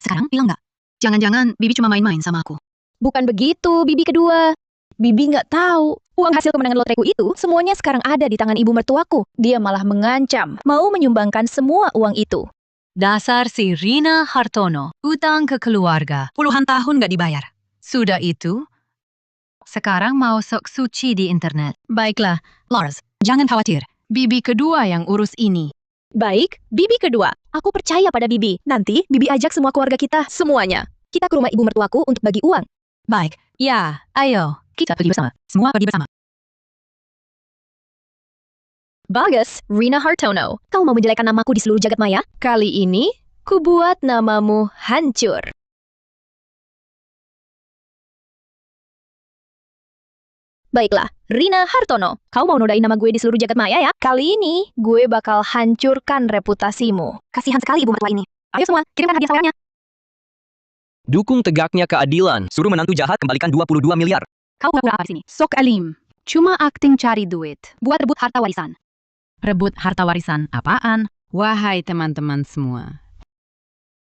[SPEAKER 2] Sekarang bilang nggak? Jangan-jangan bibi cuma main-main sama aku.
[SPEAKER 1] Bukan begitu, bibi kedua. Bibi nggak tahu. Uang hasil kemenangan loteriku itu semuanya sekarang ada di tangan ibu mertuaku. Dia malah mengancam, mau menyumbangkan semua uang itu.
[SPEAKER 2] Dasar si Rina Hartono, utang ke keluarga, puluhan tahun nggak dibayar. Sudah itu, sekarang mau sok suci di internet. Baiklah, Lars, jangan khawatir. Bibi kedua yang urus ini.
[SPEAKER 1] Baik, bibi kedua. Aku percaya pada bibi. Nanti bibi ajak semua keluarga kita, semuanya. Kita ke rumah ibu mertuaku untuk bagi uang.
[SPEAKER 2] Baik, ya, ayo. Kita pergi bersama. Semua pergi bersama.
[SPEAKER 1] Bagus, Rina Hartono. Kau mau menjelekkan namaku di seluruh jagat maya? Kali ini, ku buat namamu hancur. Baiklah, Rina Hartono. Kau mau nodain nama gue di seluruh jagat maya ya? Kali ini, gue bakal hancurkan reputasimu. Kasihan sekali ibu mertua ini. Ayo semua, kirimkan hadiah sawerannya.
[SPEAKER 3] Dukung tegaknya keadilan. Suruh menantu jahat kembalikan 22 miliar.
[SPEAKER 2] Kau pura-pura apa di sini? Sok alim. Cuma akting cari duit. Buat rebut harta warisan. Rebut harta warisan apaan? Wahai teman-teman semua.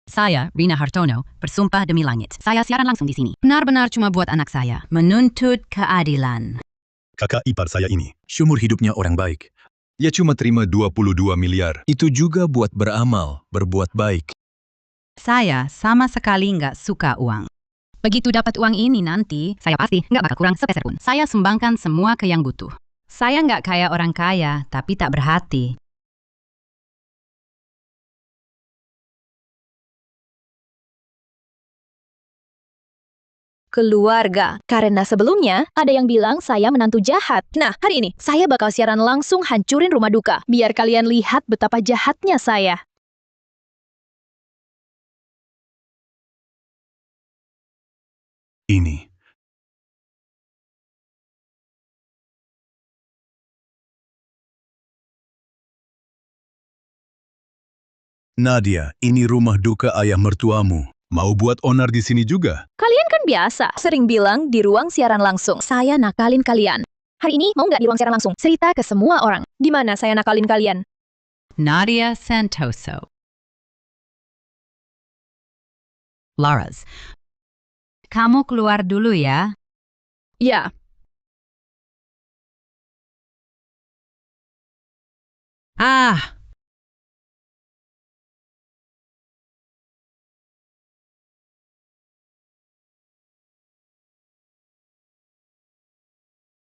[SPEAKER 2] Saya, Rina Hartono, bersumpah demi langit. Saya siaran langsung di sini. Benar-benar cuma buat anak saya. Menuntut keadilan.
[SPEAKER 4] Kakak ipar saya ini, seumur hidupnya orang baik. Dia cuma terima 22 miliar. Itu juga buat beramal, berbuat baik.
[SPEAKER 2] Saya sama sekali nggak suka uang. Begitu dapat uang ini nanti, saya pasti nggak bakal kurang sepeser pun. Saya sumbangkan semua ke yang butuh. Saya nggak kayak orang kaya, tapi tak berhati.
[SPEAKER 1] Keluarga. Karena sebelumnya, ada yang bilang saya menantu jahat. Nah, hari ini, saya bakal siaran langsung hancurin rumah duka. Biar kalian lihat betapa jahatnya saya.
[SPEAKER 4] Ini. Nadia, ini rumah duka ayah mertuamu. Mau buat onar di sini juga?
[SPEAKER 1] Kalian kan biasa, sering bilang di ruang siaran langsung, saya nakalin kalian. Hari ini mau nggak di ruang siaran langsung? Cerita ke semua orang. Di mana saya nakalin kalian?
[SPEAKER 2] Nadia Santoso. Laras. Kamu keluar dulu ya.
[SPEAKER 1] Ya.
[SPEAKER 2] Ah.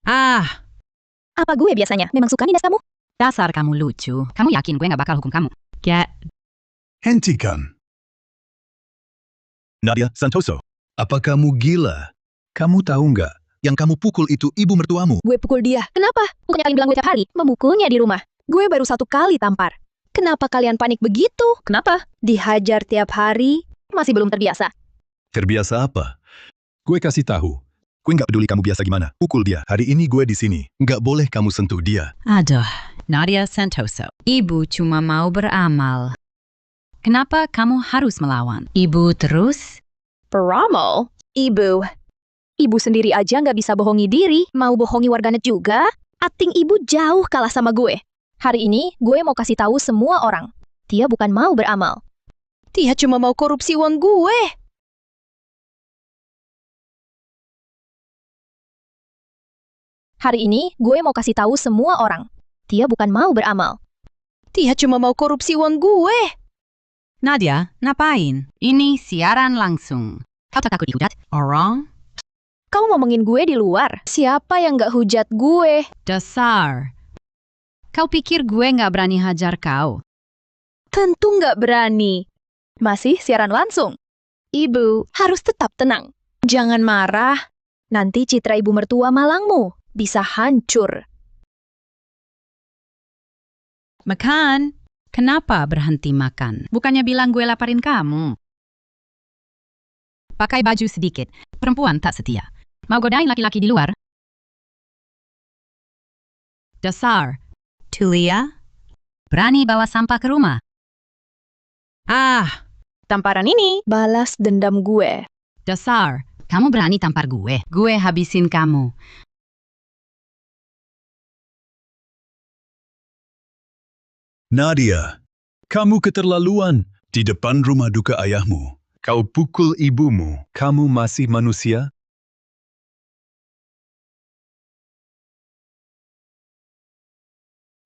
[SPEAKER 2] Ah.
[SPEAKER 1] Apa gue biasanya? Memang suka nindas kamu?
[SPEAKER 2] Dasar kamu lucu. Kamu yakin gue gak bakal hukum kamu?
[SPEAKER 4] Hentikan. Nadia Santoso, apa kamu gila? Kamu tahu nggak, yang kamu pukul itu ibu mertuamu.
[SPEAKER 1] Gue pukul dia. Kenapa? Bukannya kalian bilang gue tiap hari memukulnya di rumah. Gue baru 1 kali tampar. Kenapa kalian panik begitu?
[SPEAKER 8] Kenapa?
[SPEAKER 1] Dihajar tiap hari, masih belum terbiasa.
[SPEAKER 4] Terbiasa apa? Gue kasih tahu. Gue nggak peduli kamu biasa gimana. Pukul dia. Hari ini gue di sini. Nggak boleh kamu sentuh dia.
[SPEAKER 2] Aduh, Nadia Santoso. Ibu cuma mau beramal. Kenapa kamu harus melawan? Ibu terus?
[SPEAKER 1] Beramal? Ibu sendiri aja nggak bisa bohongi diri, mau bohongi warganet juga? Akting ibu jauh kalah sama gue. Hari ini, gue mau kasih tahu semua orang. Dia bukan mau beramal. Dia cuma mau korupsi uang gue. Hari ini, gue mau kasih tahu semua orang. Dia bukan mau beramal. Dia cuma mau korupsi uang gue.
[SPEAKER 2] Nadia, ngapain? Ini siaran langsung. Kau tak takut dihujat orang?
[SPEAKER 1] Kau ngomongin gue di luar. Siapa yang nggak hujat gue?
[SPEAKER 2] Dasar. Kau pikir gue nggak berani hajar kau?
[SPEAKER 1] Tentu nggak berani. Masih siaran langsung. Ibu harus tetap tenang. Jangan marah. Nanti citra ibu mertua malangmu bisa hancur.
[SPEAKER 2] Makan. Kenapa berhenti makan? Bukannya bilang gue laparin kamu. Pakai baju sedikit. Perempuan tak setia. Mau godain laki-laki di luar? Dasar. Tulia. Berani bawa sampah ke rumah? Ah,
[SPEAKER 1] Tamparan ini balas dendam gue.
[SPEAKER 2] dasar. Kamu berani tampar gue. Gue habisin kamu.
[SPEAKER 4] Nadia, kamu keterlaluan. Di depan rumah duka ayahmu. Kau pukul ibumu. Kamu masih manusia?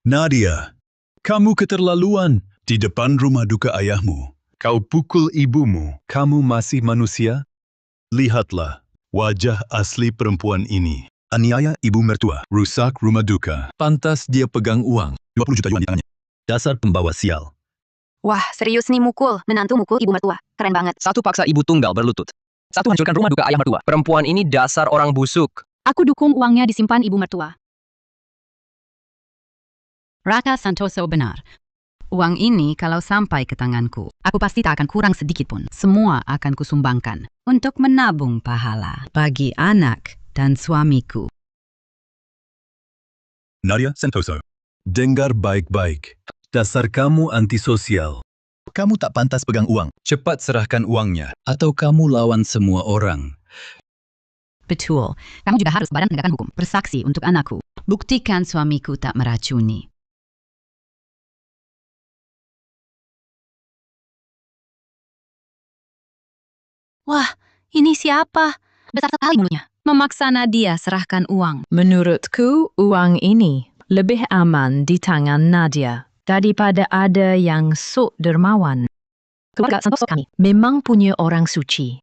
[SPEAKER 4] Nadia, kamu keterlaluan. Di depan rumah duka ayahmu. Kau pukul ibumu. Kamu masih manusia? Lihatlah wajah asli perempuan ini. Aniaya ibu mertua, rusak rumah duka. Pantas dia pegang uang 20 juta yuan di tangannya. Dasar pembawa sial.
[SPEAKER 5] Wah, serius nih mukul. Menantu mukul ibu mertua. Keren banget.
[SPEAKER 10] 1 paksa ibu tunggal berlutut. 1 hancurkan rumah duka ayah mertua. Perempuan ini dasar orang busuk.
[SPEAKER 5] Aku dukung uangnya disimpan ibu mertua.
[SPEAKER 2] Raka Santoso benar. Uang ini kalau sampai ke tanganku, aku pasti tak akan kurang sedikit pun. Semua akan kusumbangkan untuk menabung pahala bagi anak dan suamiku.
[SPEAKER 4] Nadia Santoso, dengar baik-baik. Dasar kamu antisosial. Kamu tak pantas pegang uang. Cepat serahkan uangnya, atau kamu lawan semua orang.
[SPEAKER 2] Betul, kamu juga harus Badan Penegakan Hukum bersaksi untuk anakku. Buktikan suamiku tak meracuni.
[SPEAKER 5] Wah, ini siapa? Besar sekali mulutnya. Memaksa Nadia serahkan uang.
[SPEAKER 9] Menurutku, uang ini lebih aman di tangan Nadia daripada ada yang sok dermawan.
[SPEAKER 5] Keluarga Santoso kami.
[SPEAKER 9] Memang punya orang suci.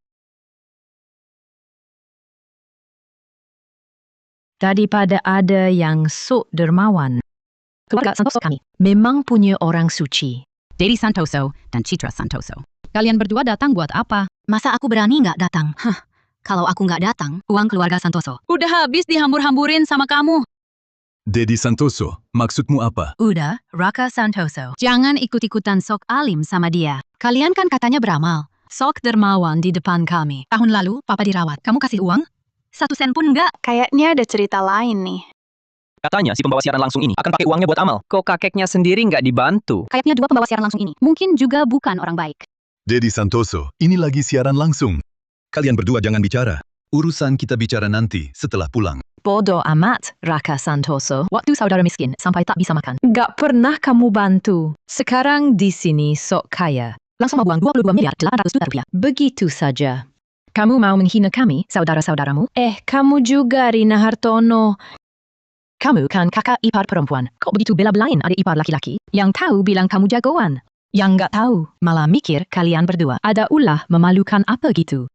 [SPEAKER 9] Daripada ada yang sok dermawan.
[SPEAKER 5] Keluarga Santoso kami.
[SPEAKER 9] Memang punya orang suci.
[SPEAKER 2] Dedi Santoso dan Citra Santoso. Kalian berdua datang buat apa?
[SPEAKER 5] Masa aku berani nggak datang? Kalau aku nggak datang, uang keluarga Santoso udah habis dihambur-hamburin sama kamu.
[SPEAKER 4] Dedi Santoso, maksudmu apa?
[SPEAKER 5] Udah, Raka Santoso. Jangan ikut-ikutan sok alim sama dia. Kalian kan katanya beramal. Sok dermawan di depan kami. Tahun lalu, papa dirawat. Kamu kasih uang? 1 sen pun nggak.
[SPEAKER 1] Kayaknya ada cerita lain nih.
[SPEAKER 10] Katanya si pembawa siaran langsung ini akan pakai uangnya buat amal. Kok kakeknya sendiri nggak dibantu?
[SPEAKER 5] Kayaknya 2 pembawa siaran langsung ini mungkin juga bukan orang baik.
[SPEAKER 4] Dedi Santoso, ini lagi siaran langsung. Kalian berdua jangan bicara. Urusan kita bicara nanti setelah pulang.
[SPEAKER 9] Bodoh amat, Raka Santoso.
[SPEAKER 5] Waktu saudara miskin sampai tak bisa makan.
[SPEAKER 9] Gak pernah kamu bantu. Sekarang di sini sok kaya.
[SPEAKER 5] Langsung mau buang 22 miliar 800 juta rupiah.
[SPEAKER 9] Begitu saja.
[SPEAKER 5] Kamu mau menghina kami, saudara-saudaramu?
[SPEAKER 9] Kamu juga Rina Hartono.
[SPEAKER 5] Kamu kan kakak ipar perempuan. Kok begitu bela-belain adik ipar laki-laki? Yang tahu bilang kamu jagoan. Yang nggak tahu, malah mikir kalian berdua ada ulah memalukan apa gitu.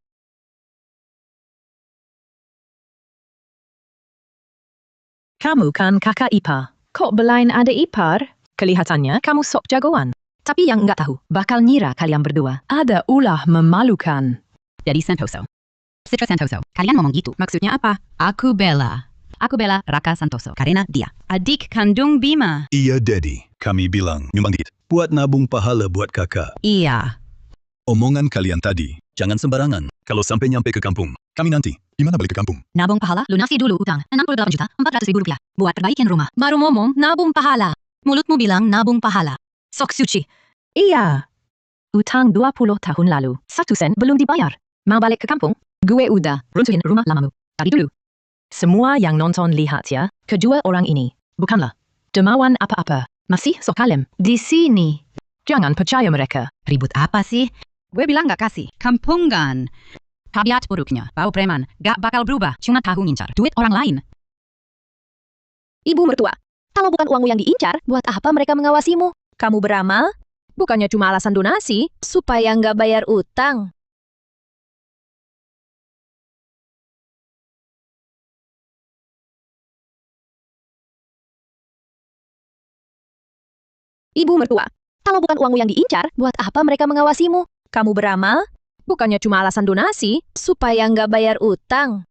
[SPEAKER 5] Kamu kan kakak ipar.
[SPEAKER 9] Kok belain adik ipar?
[SPEAKER 5] Kelihatannya kamu sok jagoan. Tapi yang nggak tahu, bakal ngira kalian berdua
[SPEAKER 9] ada ulah memalukan.
[SPEAKER 2] Jadi Santoso. Citra Santoso, kalian ngomong gitu. Maksudnya apa? Aku bela Raka Santoso karena dia adik kandung Bima.
[SPEAKER 4] Iya, Daddy. Kami bilang, nyumbang dikit. Buat nabung pahala buat kakak.
[SPEAKER 2] Iya.
[SPEAKER 4] Omongan kalian tadi, jangan sembarangan. Kalau sampai nyampe ke kampung, kami nanti, gimana balik ke kampung?
[SPEAKER 8] Nabung pahala, lunasi dulu utang. 68.400.000 rupiah. Buat perbaikin rumah. Baru ngomong, nabung pahala. Mulutmu bilang nabung pahala. Sok suci.
[SPEAKER 9] Iya. Utang 20 tahun lalu. 1 sen belum dibayar. Mau balik ke kampung? Gue udah runtuhin rumah lamamu. Tadi dulu. Semua yang nonton lihat ya, kedua orang ini, bukanlah dermawan apa-apa. Masih sok kalem. Di sini. Jangan percaya mereka.
[SPEAKER 2] Ribut apa sih? Gue bilang gak kasih. Kampungan. Tabiat buruknya, bau preman, gak bakal berubah. Cuma tahu ngincar duit orang lain.
[SPEAKER 1] Ibu mertua, kalau bukan uangmu yang diincar, buat apa mereka mengawasimu? Kamu beramal? Bukannya cuma alasan donasi, supaya nggak bayar utang. Ibu mertua, kalau bukan uangmu yang diincar, buat apa mereka mengawasimu? Kamu beramal? Bukannya cuma alasan donasi, supaya nggak bayar utang.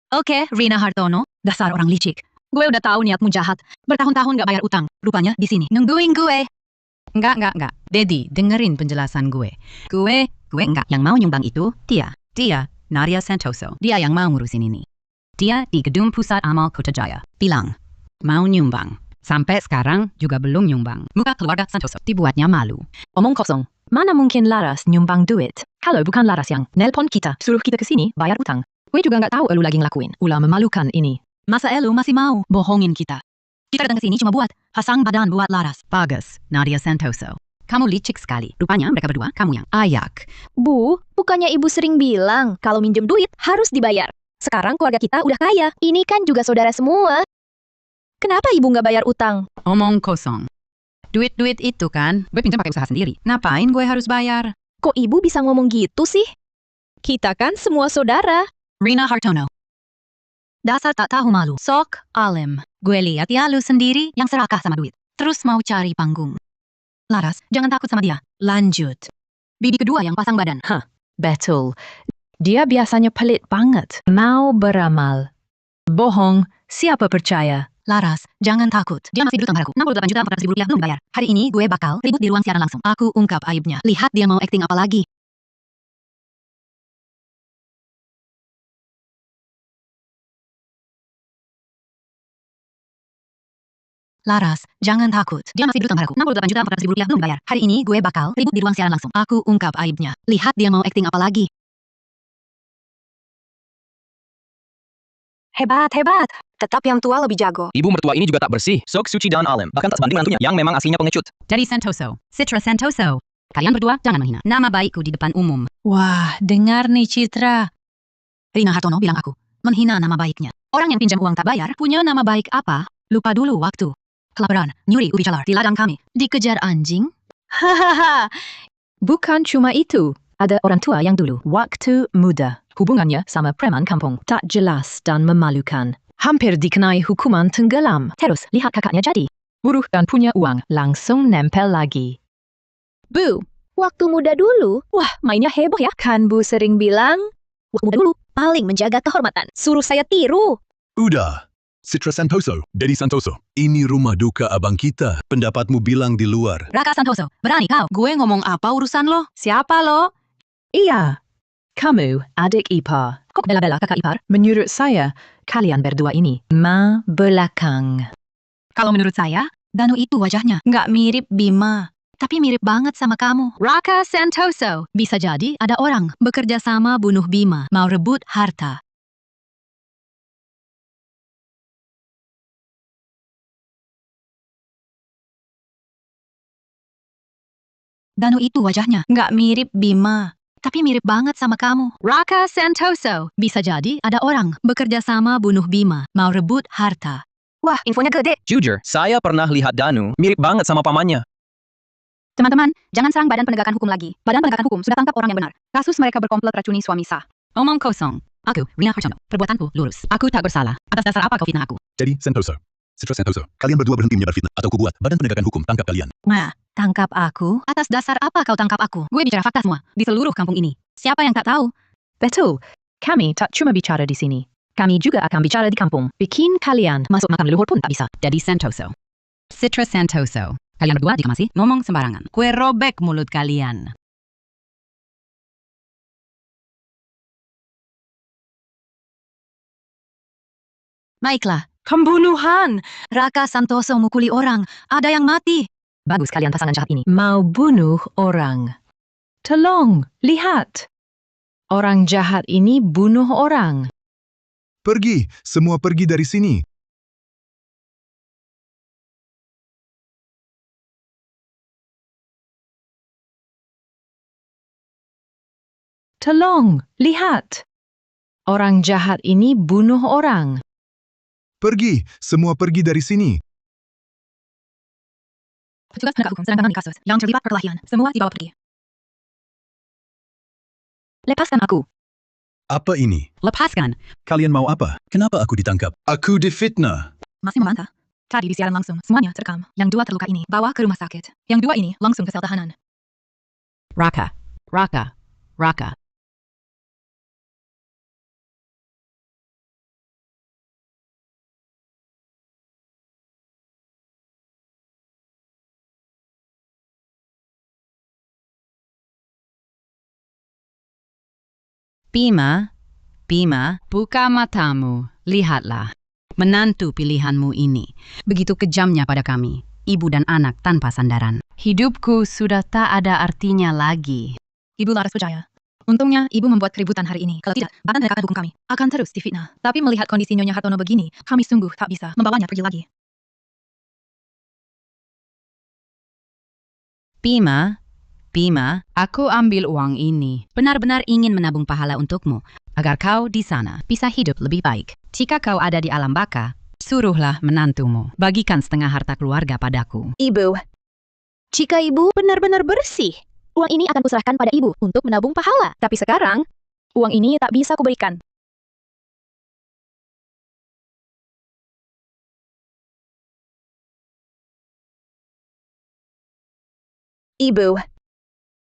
[SPEAKER 8] Oke, Rina Hartono, dasar orang licik. Gue udah tahu niatmu jahat. Bertahun-tahun gak bayar utang. Rupanya di sini nungguin gue.
[SPEAKER 2] Enggak. Daddy, dengerin penjelasan gue. Gue enggak. Yang mau nyumbang itu, dia, Nadia Santoso. Dia yang mau ngurusin ini. Dia di Gedung Pusat Amal Kota Jaya. Bilang, mau nyumbang. Sampai sekarang juga belum nyumbang. Muka keluarga Santoso dibuatnya malu.
[SPEAKER 9] Omong kosong. Mana mungkin Laras nyumbang duit? Kalau bukan Laras yang nelpon kita, suruh kita ke sini bayar utang. Gue juga nggak tahu elu lagi ngelakuin. Ulah memalukan ini.
[SPEAKER 8] Masa elu masih mau bohongin kita? Kita datang ke sini cuma buat pasang badan buat Laras.
[SPEAKER 2] Bagus, Nadia Santoso. Kamu licik sekali. Rupanya mereka berdua, kamu yang ayak.
[SPEAKER 1] Bu, bukannya ibu sering bilang kalau minjem duit harus dibayar. Sekarang keluarga kita udah kaya. Ini kan juga saudara semua. Kenapa ibu nggak bayar utang?
[SPEAKER 2] Omong kosong. Duit itu kan, gue pinjam pakai usaha sendiri. Ngapain gue harus bayar?
[SPEAKER 1] Kok ibu bisa ngomong gitu sih? Kita kan semua saudara.
[SPEAKER 8] Rina Hartono. Dasar tak tahu malu. Sok alim. Gue lihat ya lu sendiri yang serakah sama duit. Terus mau cari panggung. Laras, jangan takut sama dia. Lanjut. Bibi kedua yang pasang badan.
[SPEAKER 9] Betul. Dia biasanya pelit banget. Mau beramal. Bohong. Siapa percaya?
[SPEAKER 8] Laras, jangan takut. Dia masih berutang padaku. 68.400.000 rupiah belum bayar. Hari ini gue bakal ribut di ruang siaran langsung. Aku ungkap aibnya. Lihat dia mau acting apa lagi. Laras, jangan takut. Dia masih berutang padaku. 68.400.000 rupiah belum bayar. Hari ini gue bakal ribut di ruang siaran langsung. Aku ungkap aibnya. Lihat dia mau acting apa lagi.
[SPEAKER 1] Hebat. Tetap yang tua lebih jago.
[SPEAKER 3] Ibu mertua ini juga tak bersih, sok suci dan alim. Bahkan tak sebanding mantunya yang memang aslinya pengecut.
[SPEAKER 2] Jadi Santoso, Citra Santoso. Kalian berdua jangan menghina nama baikku di depan umum.
[SPEAKER 8] Wah, dengar nih Citra. Rina Hartono bilang aku menghina nama baiknya. Orang yang pinjam uang tak bayar punya nama baik apa? Lupa dulu waktu. Kelaparan, nyuri ubi jalar di ladang kami. Dikejar anjing.
[SPEAKER 9] Hahaha. Bukan cuma itu. Ada orang tua yang dulu, waktu muda. Hubungannya sama preman kampung tak jelas dan memalukan. Hampir dikenai hukuman tenggelam. Terus lihat kakaknya jadi buruh dan punya uang. Langsung nempel lagi.
[SPEAKER 1] Bu, waktu muda dulu, wah mainnya heboh ya. Kan Bu sering bilang, waktu muda dulu paling menjaga kehormatan. Suruh saya tiru.
[SPEAKER 4] Udah. Citra Santoso, Daddy Santoso. Ini rumah duka abang kita. Pendapatmu bilang di luar.
[SPEAKER 8] Raka Santoso, berani kau? Gue ngomong apa urusan lo? Siapa lo?
[SPEAKER 9] Iya. Kamu adik ipar.
[SPEAKER 8] Kok bela-bela kakak ipar?
[SPEAKER 9] Menurut saya, kalian berdua ini ma belakang.
[SPEAKER 8] Kalau menurut saya, Danu itu wajahnya nggak mirip Bima. Tapi mirip banget sama kamu. Raka Santoso. Bisa jadi ada orang bekerja sama bunuh Bima. Mau rebut harta. Danu itu wajahnya nggak mirip Bima. Tapi mirip banget sama kamu. Raka Santoso. Bisa jadi ada orang bekerja sama bunuh Bima. Mau rebut harta.
[SPEAKER 1] Wah, infonya gede.
[SPEAKER 3] Jujur, saya pernah lihat Danu mirip banget sama pamannya.
[SPEAKER 8] Teman-teman, jangan serang Badan Penegakan Hukum lagi. Badan Penegakan Hukum sudah tangkap orang yang benar. Kasus mereka berkomplot racuni suami sah.
[SPEAKER 2] Omong kosong. Aku, Rina Hartono. Perbuatanku lurus. Aku tak bersalah. Atas dasar apa kau fitnah aku?
[SPEAKER 4] Jadi Santoso. Citra Santoso. Kalian berdua berhenti menyebar fitnah. Atau kubuat Badan Penegakan Hukum tangkap kalian.
[SPEAKER 8] Nah, tangkap aku? Atas dasar apa kau tangkap aku? Gue bicara fakta semua. Di seluruh kampung ini.
[SPEAKER 5] Siapa yang tak tahu?
[SPEAKER 9] Betul. Kami tak cuma bicara di sini. Kami juga akan bicara di kampung. Bikin kalian masuk makam leluhur pun tak bisa.
[SPEAKER 2] Jadi Santoso. Citra Santoso. Kalian berdua jika masih ngomong sembarangan. Kue robek mulut kalian.
[SPEAKER 5] Baiklah. Pembunuhan. Raka Santoso mukuli orang. Ada yang mati.
[SPEAKER 9] Bagus kalian pasangan jahat ini. Mau bunuh orang. Tolong, lihat. Orang jahat ini bunuh orang.
[SPEAKER 11] Pergi, semua pergi dari sini.
[SPEAKER 9] Tolong, lihat. Orang jahat ini bunuh orang.
[SPEAKER 11] Pergi, semua pergi dari sini.
[SPEAKER 8] Petugas penegak hukum sedang menangani kasus yang terlibat perkelahian. Semua dibawa pergi.
[SPEAKER 9] Lepaskan aku.
[SPEAKER 4] Apa ini?
[SPEAKER 2] Lepaskan.
[SPEAKER 4] Kalian mau apa? Kenapa aku ditangkap? Aku difitnah.
[SPEAKER 8] Masih membantah? Tadi di siaran langsung, semuanya terekam. Yang dua terluka ini bawa ke rumah sakit. Yang dua ini langsung ke sel tahanan.
[SPEAKER 2] Raka. Raka. Raka. Bima, Bima, buka matamu, lihatlah. Menantu pilihanmu ini, begitu kejamnya pada kami, ibu dan anak tanpa sandaran. Hidupku sudah tak ada artinya lagi.
[SPEAKER 8] Ibu Laras percaya. Untungnya ibu membuat keributan hari ini. Kalau tidak, Badan Penegakan Hukum kami akan terus difitnah. Tapi melihat kondisi Nyonya Hartono begini, kami sungguh tak bisa membawanya pergi lagi.
[SPEAKER 2] Bima, Bima, aku ambil uang ini. Benar-benar ingin menabung pahala untukmu, agar kau di sana bisa hidup lebih baik. Jika kau ada di alam baka, suruhlah menantumu bagikan setengah harta keluarga padaku.
[SPEAKER 1] Ibu, jika ibu benar-benar bersih, uang ini akan kuserahkan pada ibu untuk menabung pahala. Tapi sekarang, uang ini tak bisa kuberikan. Ibu,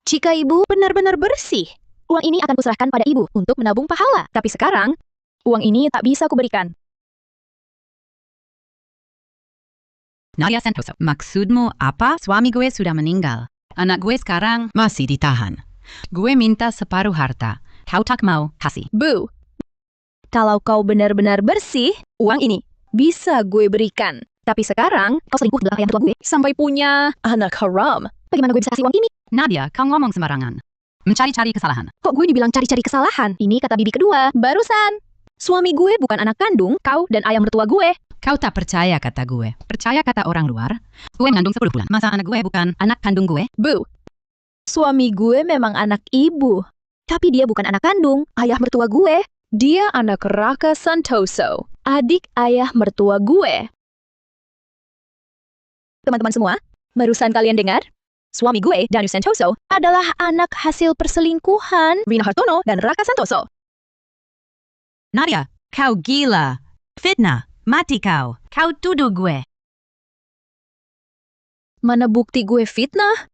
[SPEAKER 1] jika ibu benar-benar bersih, uang ini akan kuserahkan pada ibu untuk menabung pahala. Tapi sekarang, uang ini tak bisa kuberikan.
[SPEAKER 2] Nadia Santoso, maksudmu apa? Suami gue sudah meninggal. Anak gue sekarang masih ditahan. Gue minta separuh harta. Kau tak mau kasih.
[SPEAKER 1] Bu, kalau kau benar-benar bersih, uang ini bisa gue berikan. Tapi sekarang, kau selingkuh dengan ayah tua gue sampai punya anak haram. Bagaimana gue bisa kasih uang ini?
[SPEAKER 2] Nadia, kau ngomong sembarangan. Mencari-cari kesalahan.
[SPEAKER 1] Kok gue dibilang cari-cari kesalahan? Ini kata bibi kedua, barusan. Suami gue bukan anak kandung, kau dan ayah mertua gue.
[SPEAKER 2] Kau tak percaya kata gue. Percaya kata orang luar. Gue mengandung 10 bulan. Masa anak gue bukan anak kandung gue?
[SPEAKER 1] Bu, suami gue memang anak ibu. Tapi dia bukan anak kandung, ayah mertua gue. Dia anak Raka Santoso, adik ayah mertua gue. Teman-teman semua, barusan kalian dengar? Suami gue, Danu Santoso, adalah anak hasil perselingkuhan Rina Hartono dan Raka Santoso.
[SPEAKER 2] Nadia, kau gila. Fitnah. Mati kau. Kau tuduh gue.
[SPEAKER 1] Mana bukti gue fitnah?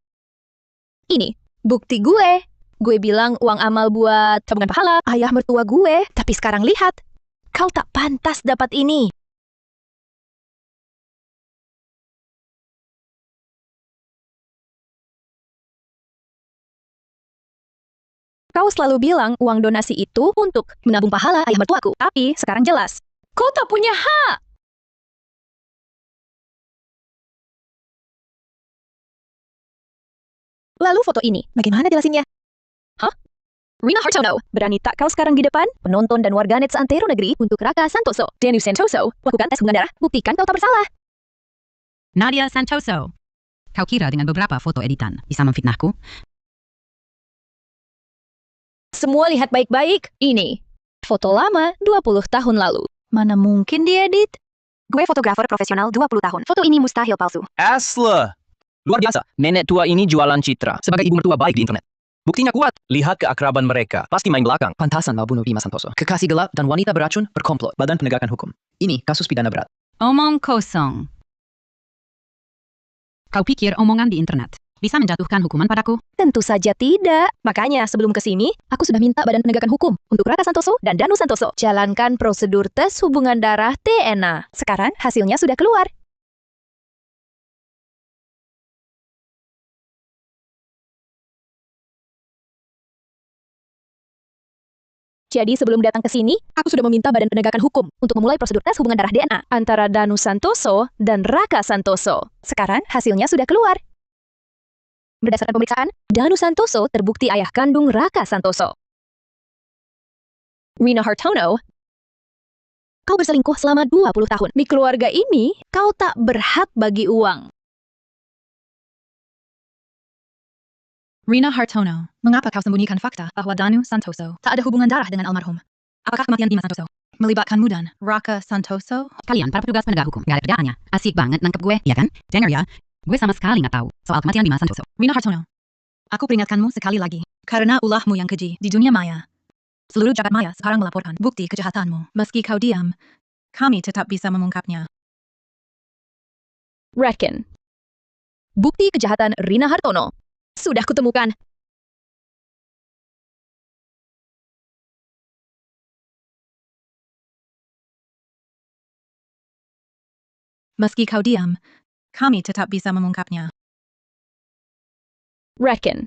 [SPEAKER 1] Ini, bukti gue. Gue bilang uang amal buat tabungan pahala ayah mertua gue. Tapi sekarang lihat, kau tak pantas dapat ini. Kau selalu bilang uang donasi itu untuk menabung pahala ayah mertuaku. Tapi sekarang jelas, kau tak punya hak. Lalu foto ini, bagaimana jelasinnya? Hah? Rina Hartono, berani tak kau sekarang di depan penonton dan warganet seantero negeri untuk Raka Santoso? Danu Santoso, lakukan tes hubungan darah, buktikan kau tak bersalah.
[SPEAKER 2] Nadia Santoso. Kau kira dengan beberapa foto editan bisa memfitnahku?
[SPEAKER 1] Semua lihat baik-baik. Ini foto lama 20 tahun lalu. Mana mungkin diedit? Gue fotografer profesional 20 tahun. Foto ini mustahil palsu.
[SPEAKER 10] Asla! Luar biasa, nenek tua ini jualan citra sebagai ibu mertua baik di internet. Buktinya kuat. Lihat keakraban mereka. Pasti main belakang. Pantasan mau bunuh Bima Santoso. Kekasih gelap dan wanita beracun berkomplot. Badan Penegakan Hukum. Ini kasus pidana berat.
[SPEAKER 2] Omong kosong. Kau pikir omongan di internet bisa menjatuhkan hukuman padaku?
[SPEAKER 1] Tentu saja tidak. Makanya sebelum ke sini, aku sudah minta Badan Penegakan Hukum untuk Raka Santoso dan Danu Santoso jalankan prosedur tes hubungan darah DNA. Sekarang hasilnya sudah keluar. Jadi sebelum datang ke sini, aku sudah meminta Badan Penegakan Hukum untuk memulai prosedur tes hubungan darah DNA antara Danu Santoso dan Raka Santoso. Sekarang hasilnya sudah keluar. Berdasarkan pemeriksaan, Danu Santoso terbukti ayah kandung Raka Santoso. Rina Hartono, kau berselingkuh selama 20 tahun. Di keluarga ini, kau tak berhak bagi uang.
[SPEAKER 8] Rina Hartono, mengapa kau sembunyikan fakta bahwa Danu Santoso tak ada hubungan darah dengan almarhum? Apakah kematian Bima Santoso melibatkanmu dan Raka Santoso?
[SPEAKER 2] Kalian para petugas penegak hukum, gak ada kerjaannya. Asik banget nangkep gue, ya kan? Dengar ya, gue sama sekali gak tahu soal kematian Bima Santoso.
[SPEAKER 8] Rina Hartono, aku peringatkanmu sekali lagi. Karena ulahmu yang keji di dunia maya, seluruh jagat maya sekarang melaporkan bukti kejahatanmu. Meski kau diam, kami tetap bisa mengungkapnya.
[SPEAKER 1] Reckon. Bukti kejahatan Rina Hartono. Sudah kutemukan.
[SPEAKER 8] Meski kau diam, kami tetap bisa mengungkapnya.
[SPEAKER 1] Reckon.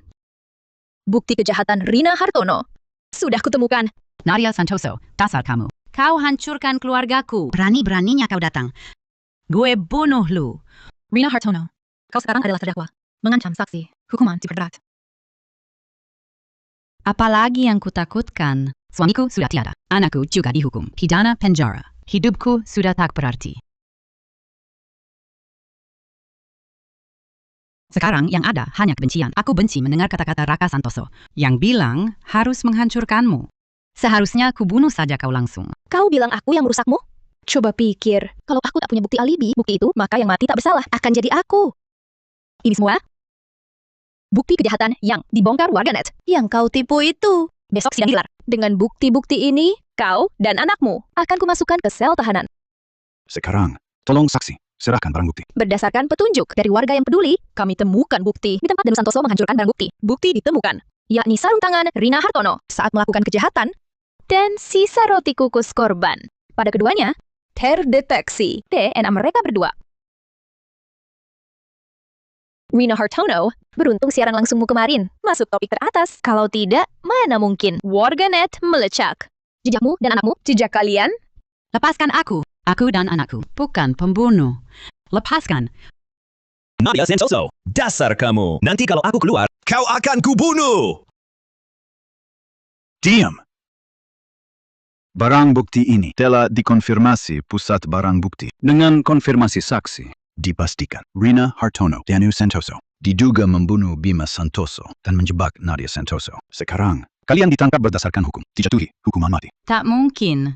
[SPEAKER 1] Bukti kejahatan Rina Hartono. Sudah kutemukan.
[SPEAKER 2] Nadia Santoso, dasar kamu. Kau hancurkan keluargaku. Berani-beraninya kau datang. Gue bunuh lu.
[SPEAKER 8] Rina Hartono, kau sekarang adalah terdakwa. Mengancam saksi, hukuman diperberat.
[SPEAKER 2] Apalagi yang kutakutkan? Suamiku sudah tiada. Anakku juga dihukum. Pidana penjara. Hidupku sudah tak berarti. Sekarang yang ada hanya kebencian. Aku benci mendengar kata-kata Raka Santoso yang bilang harus menghancurkanmu. Seharusnya aku bunuh saja kau langsung.
[SPEAKER 1] Kau bilang aku yang merusakmu? Coba pikir, kalau aku tak punya bukti alibi, bukti itu, maka yang mati tak bersalah akan jadi aku. Ini semua bukti kejahatan yang dibongkar warganet. Yang kau tipu itu. Besok sidang digelar. Dengan bukti-bukti ini, kau dan anakmu akan kumasukkan ke sel tahanan.
[SPEAKER 4] Sekarang, tolong saksi, serahkan barang bukti.
[SPEAKER 1] Berdasarkan petunjuk dari warga yang peduli, kami temukan bukti di tempat Danu Santoso menghancurkan barang bukti. Bukti ditemukan, yakni sarung tangan Rina Hartono saat melakukan kejahatan dan sisa roti kukus korban. Pada keduanya, terdeteksi DNA mereka berdua. Rina Hartono, beruntung siaran langsungmu kemarin masuk topik teratas. Kalau tidak, mana mungkin warganet melecak. Jejakmu dan anakmu, jejak kalian.
[SPEAKER 2] Lepaskan aku. Aku dan anakku bukan pembunuh. Lepaskan.
[SPEAKER 3] Nadia Santoso, dasar kamu. Nanti kalau aku keluar, kau akan kubunuh.
[SPEAKER 4] Diam! Barang bukti ini telah dikonfirmasi pusat barang bukti. Dengan konfirmasi saksi, dipastikan Rina Hartono, Danu Santoso, diduga membunuh Bima Santoso dan menjebak Nadia Santoso. Sekarang, kalian ditangkap berdasarkan hukum, dijatuhi hukuman mati.
[SPEAKER 2] Tak mungkin.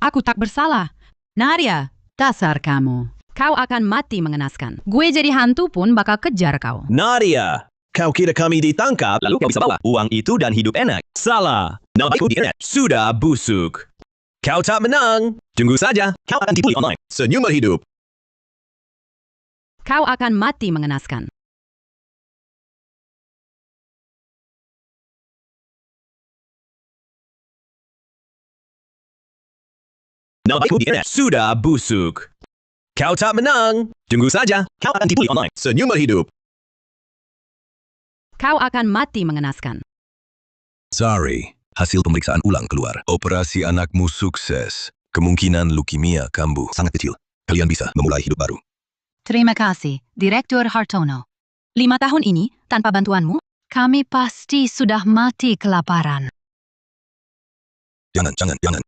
[SPEAKER 2] Aku tak bersalah. Nadia, dasar kamu. Kau akan mati mengenaskan. Gue jadi hantu pun bakal kejar kau.
[SPEAKER 3] Nadia, kau kira kami ditangkap, lalu kau bisa bawa uang itu dan hidup enak. Salah. Nama baikku di internet sudah busuk. Kau tak menang. Tunggu saja, kau akan dibully online. Senyumlah hidup.
[SPEAKER 2] Kau akan mati mengenaskan.
[SPEAKER 3] Nama baikku di internet sudah busuk. Kau tak menang. Tunggu saja, kau akan dibully online. Senyumlah hidup.
[SPEAKER 2] Kau akan mati mengenaskan.
[SPEAKER 12] Sorry, hasil pemeriksaan ulang keluar. Operasi anakmu sukses. Kemungkinan leukemia kambuh sangat kecil. Kalian bisa memulai hidup baru.
[SPEAKER 5] Terima kasih, Direktur Hartono. 5 tahun ini, tanpa bantuanmu, kami pasti sudah mati kelaparan.
[SPEAKER 12] Jangan.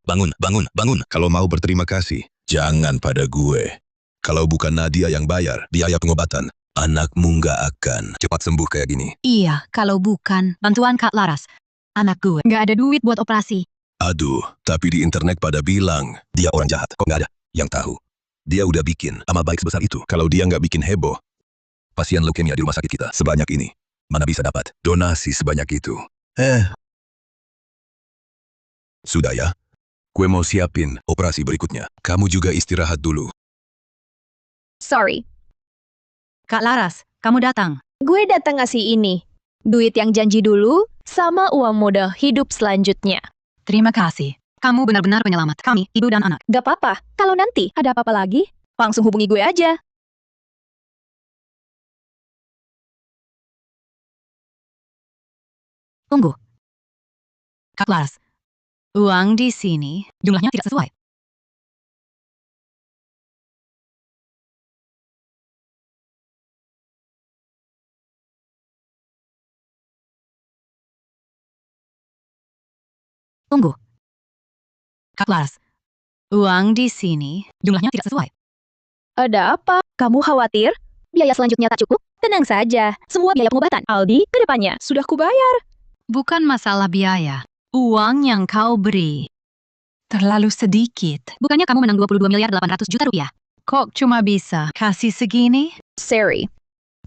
[SPEAKER 12] Bangun. Kalau mau berterima kasih, jangan pada gue. Kalau bukan Nadia yang bayar biaya pengobatan, anakmu nggak akan cepat sembuh kayak gini.
[SPEAKER 5] Iya, kalau bukan bantuan Kak Laras, anak gue nggak ada duit buat operasi.
[SPEAKER 12] Aduh, tapi di internet pada bilang, dia orang jahat. Kok nggak ada yang tahu? Dia udah bikin amal baik sebesar itu. Kalau dia nggak bikin heboh, pasien leukemia di rumah sakit kita sebanyak ini, mana bisa dapat donasi sebanyak itu? Sudah ya, gue mau siapin operasi berikutnya. Kamu juga istirahat dulu.
[SPEAKER 1] Sorry.
[SPEAKER 5] Kak Laras, kamu datang.
[SPEAKER 1] gue datang ngasih ini. Duit yang janji dulu, sama uang modal hidup selanjutnya.
[SPEAKER 5] Terima kasih. Kamu benar-benar penyelamat kami, ibu dan anak.
[SPEAKER 1] Gak apa-apa, kalau nanti ada apa-apa lagi, langsung hubungi gue aja.
[SPEAKER 5] Tunggu. Kak Laras, uang di sini jumlahnya tidak sesuai. Tunggu. Kak Laras, uang di sini jumlahnya tidak sesuai.
[SPEAKER 1] Ada apa? Kamu khawatir? Biaya selanjutnya tak cukup? Tenang saja, semua biaya pengobatan Aldi ke depannya sudah kubayar.
[SPEAKER 2] Bukan masalah biaya. Uang yang kau beri.
[SPEAKER 5] Terlalu sedikit.
[SPEAKER 2] Bukannya kamu menang 22.800.000.000 rupiah? Kok cuma bisa kasih segini?
[SPEAKER 1] Seri,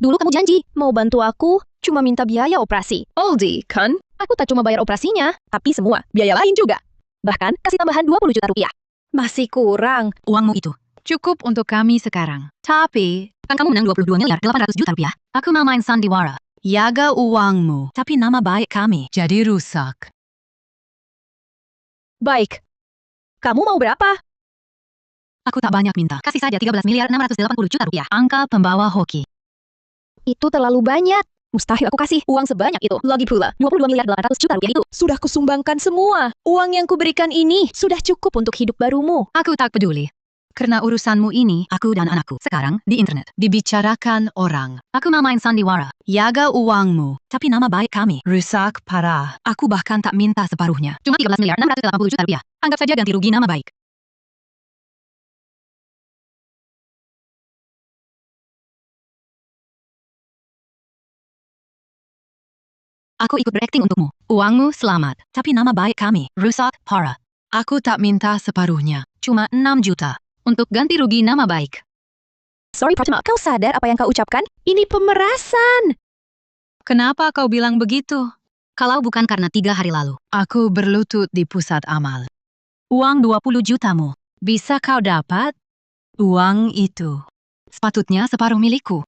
[SPEAKER 1] dulu kamu janji mau bantu aku, cuma minta biaya operasi. Aldi, kan? Aku tak cuma bayar operasinya, tapi semua biaya lain juga. Bahkan kasih tambahan 20 juta rupiah. Masih kurang.
[SPEAKER 2] Uangmu itu cukup untuk kami sekarang. Tapi, kan kamu menang 22.800.000.000 rupiah. Aku mau main sandiwara. Jaga uangmu.
[SPEAKER 5] Tapi nama baik kami.
[SPEAKER 2] Jadi rusak.
[SPEAKER 1] Baik. Kamu mau berapa?
[SPEAKER 2] Aku tak banyak minta. Kasih saja 13.680.000.000 rupiah. Angka pembawa hoki.
[SPEAKER 1] Itu terlalu banyak. Mustahil aku kasih uang sebanyak itu. Lagi pula, 22.800.000.000 rupiah itu sudah kusumbangkan semua. Uang yang kuberikan ini sudah cukup untuk hidup barumu.
[SPEAKER 2] Aku tak peduli. Karena urusanmu ini, aku dan anakku. Sekarang, di internet. Dibicarakan orang. Aku mau main sandiwara. Jaga uangmu.
[SPEAKER 5] Tapi nama baik kami rusak parah. Aku bahkan tak minta separuhnya.
[SPEAKER 2] Cuma 13.680.000.000 rupiah. Anggap saja ganti rugi nama baik. Aku ikut berakting untukmu. Uangmu selamat.
[SPEAKER 5] Tapi nama baik kami
[SPEAKER 2] Rusak parah. Aku tak minta separuhnya. Cuma 6 juta. Untuk ganti rugi nama baik.
[SPEAKER 1] Sorry Pratima, kau sadar apa yang kau ucapkan? Ini pemerasan.
[SPEAKER 2] Kenapa kau bilang begitu? Kalau bukan karena 3 hari lalu, aku berlutut di pusat amal. Uang 20 jutamu. Bisa kau dapat? Uang itu. Sepatutnya separuh milikku.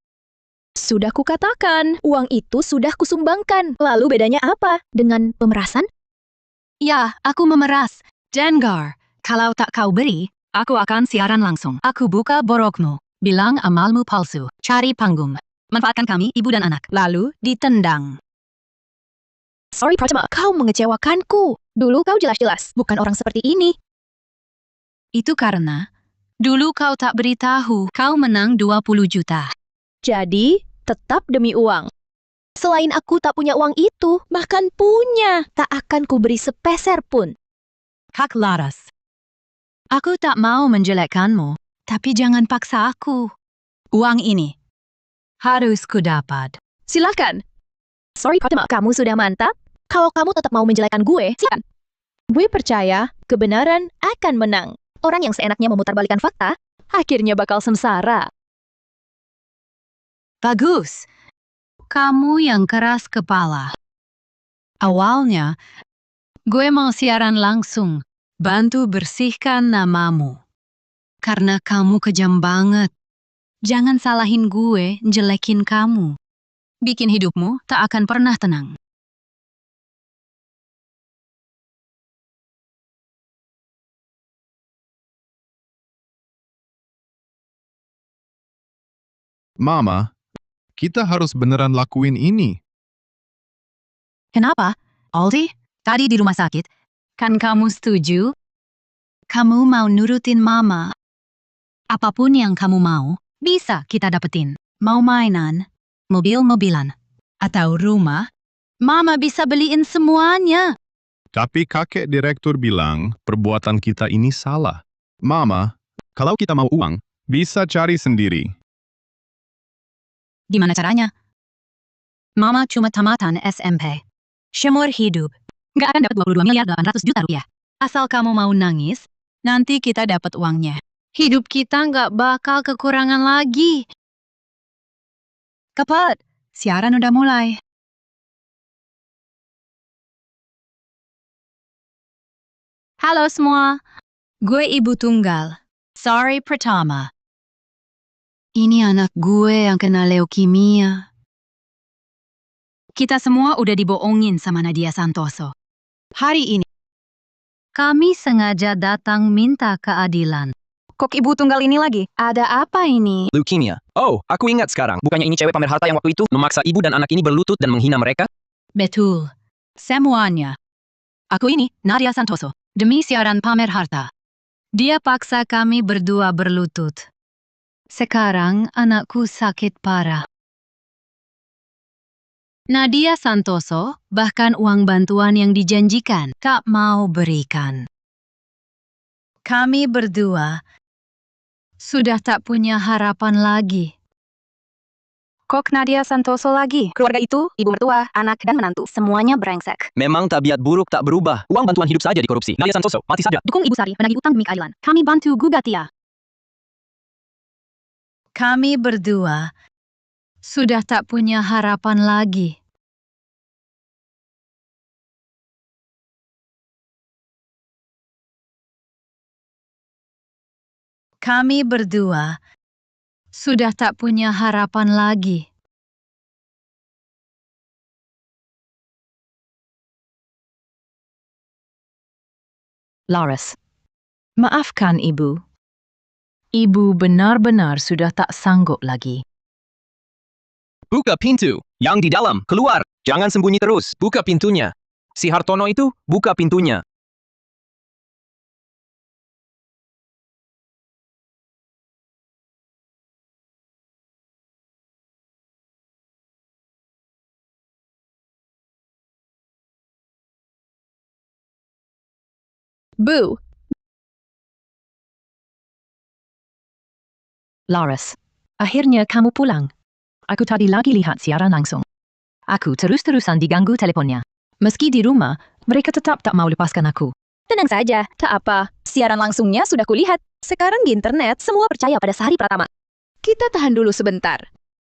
[SPEAKER 1] Sudah kukatakan, uang itu sudah kusumbangkan. Lalu bedanya apa dengan pemerasan?
[SPEAKER 2] Ya, aku memeras. Dengar, kalau tak kau beri, aku akan siaran langsung. Aku buka borokmu. Bilang amalmu palsu. Cari panggung. Manfaatkan kami, ibu dan anak. Lalu ditendang.
[SPEAKER 1] Sorry Pratima, kau mengecewakanku. Dulu kau jelas-jelas bukan orang seperti ini.
[SPEAKER 2] Itu karena dulu kau tak beritahu kau menang 20 juta.
[SPEAKER 1] Jadi, tetap demi uang. Selain aku tak punya uang itu, bahkan punya, tak akan kuberi sepeser pun.
[SPEAKER 2] Kak Laras, aku tak mau menjelekkanmu, tapi jangan paksa aku. Uang ini harus kudapat.
[SPEAKER 1] Silakan. Sorry Pratima, kamu sudah mantap. Kalau kamu tetap mau menjelekkan gue, silakan. Gue percaya kebenaran akan menang. Orang yang seenaknya memutarbalikkan fakta, akhirnya bakal sengsara.
[SPEAKER 2] Bagus. Kamu yang keras kepala. Awalnya, gue mau siaran langsung, bantu bersihkan namamu. Karena kamu kejam banget. Jangan salahin gue, jelekin kamu. Bikin hidupmu tak akan pernah tenang.
[SPEAKER 11] Mama, kita harus beneran lakuin ini.
[SPEAKER 2] Kenapa? Aldi, tadi di rumah sakit. Kan kamu setuju? Kamu mau nurutin mama. Apapun yang kamu mau, bisa kita dapetin. Mau mainan, mobil-mobilan, atau rumah, mama bisa beliin semuanya.
[SPEAKER 11] Tapi kakek direktur bilang perbuatan kita ini salah. Mama, kalau kita mau uang, bisa cari sendiri.
[SPEAKER 2] Gimana caranya? Mama cuma tamatan SMP. Seumur hidup. Nggak akan dapat 22.800.000.000 rupiah. Asal kamu mau nangis, nanti kita dapat uangnya. Hidup kita nggak bakal kekurangan lagi. Cepat, siaran udah mulai. Halo semua, gue ibu tunggal. Sorry Pratama. Ini anak gue yang kena leukemia. Kita semua udah dibohongin sama Nadia Santoso. Hari ini, kami sengaja datang minta keadilan.
[SPEAKER 1] Kok ibu tunggal ini lagi? Ada apa ini?
[SPEAKER 10] Leukemia. Oh, aku ingat sekarang. Bukannya ini cewek pamer harta yang waktu itu memaksa ibu dan anak ini berlutut dan menghina mereka?
[SPEAKER 2] Betul. Semuanya. Aku ini, Nadia Santoso. Demi siaran pamer harta. Dia paksa kami berdua berlutut. Sekarang anakku sakit parah. Nadia Santoso bahkan uang bantuan yang dijanjikan tak mau berikan. Kami berdua sudah tak punya harapan lagi.
[SPEAKER 1] Kok Nadia Santoso lagi? Keluarga itu, ibu mertua, anak, dan menantu. Semuanya brengsek.
[SPEAKER 10] Memang tabiat buruk tak berubah. Uang bantuan hidup saja dikorupsi. Nadia Santoso, mati saja.
[SPEAKER 1] Dukung Ibu Sari menagih utang demi keadilan. Kami bantu gugat dia.
[SPEAKER 2] Kami berdua sudah tak punya harapan lagi. Kami berdua sudah tak punya harapan lagi.
[SPEAKER 9] Laras, maafkan ibu. Ibu benar-benar sudah tak sanggup lagi.
[SPEAKER 10] Buka pintu. Yang di dalam, keluar. Jangan sembunyi terus. Buka pintunya. Si Hartono itu, buka pintunya.
[SPEAKER 1] Bu,
[SPEAKER 9] Laras, akhirnya kamu pulang. Aku tadi lagi lihat siaran langsung. Aku terus-terusan diganggu teleponnya. Meski di rumah, mereka tetap tak mau lepaskan aku.
[SPEAKER 1] tenang saja. Tak apa. Siaran langsungnya sudah kulihat. Sekarang di internet semua percaya pada Sari Pratama. Kita tahan dulu sebentar.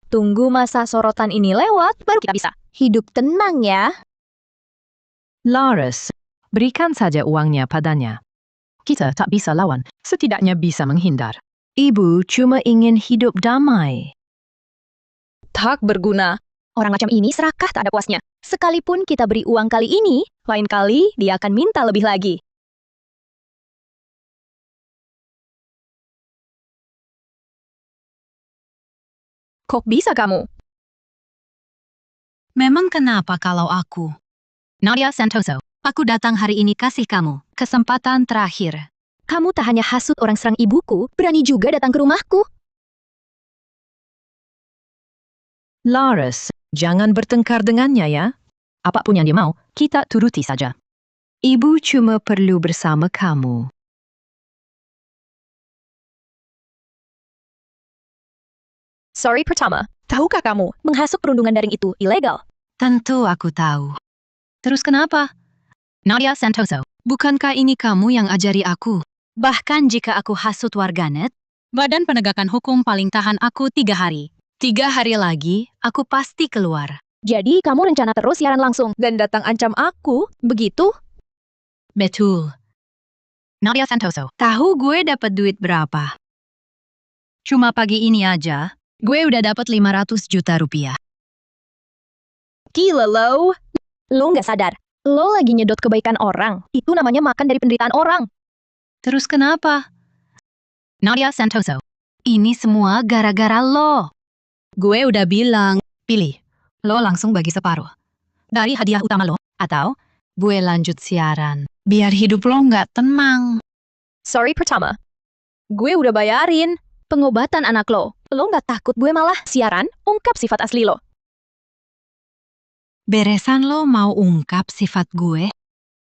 [SPEAKER 1] Tunggu masa sorotan ini lewat, baru kita bisa. Hidup tenang ya.
[SPEAKER 9] Laras, berikan saja uangnya padanya. Kita tak bisa lawan, setidaknya bisa menghindar. Ibu cuma ingin hidup damai.
[SPEAKER 1] Tak berguna. Orang macam ini serakah tak ada puasnya. Sekalipun kita beri uang kali ini, lain kali dia akan minta lebih lagi. Kok bisa kamu?
[SPEAKER 2] Memang kenapa kalau aku? Nadia Santoso, aku datang hari ini kasih kamu kesempatan terakhir.
[SPEAKER 1] Kamu tak hanya hasut orang serang ibuku, berani juga datang ke rumahku.
[SPEAKER 9] Laras, jangan bertengkar dengannya ya. Apapun yang dia mau, kita turuti saja. Ibu cuma perlu bersama kamu.
[SPEAKER 1] Sorry Pratama, tahukah kamu, menghasut perundungan daring itu ilegal?
[SPEAKER 2] Tentu aku tahu. Terus kenapa? Nadia Santoso, bukankah ini kamu yang ajari aku? Bahkan jika aku hasut warganet, Badan Penegakan Hukum paling tahan aku 3 hari. 3 hari lagi, aku pasti keluar.
[SPEAKER 1] Jadi kamu rencana terus siaran langsung dan datang ancam aku, begitu?
[SPEAKER 2] Betul. Nadia Santoso, tahu gue dapat duit berapa? Cuma pagi ini aja, gue udah dapat 500 juta rupiah.
[SPEAKER 1] Gila lo. Lo nggak sadar. Lo lagi nyedot kebaikan orang. Itu namanya makan dari penderitaan orang.
[SPEAKER 2] Terus kenapa? Nadia Santoso, ini semua gara-gara lo. Gue udah bilang, pilih. Lo langsung bagi separuh. Dari hadiah utama lo, atau gue lanjut siaran. Biar hidup lo nggak tenang.
[SPEAKER 1] Sorry Pratama. Gue udah bayarin pengobatan anak lo. Lo nggak takut gue malah siaran ungkap sifat asli lo.
[SPEAKER 2] Beresan lo mau ungkap sifat gue?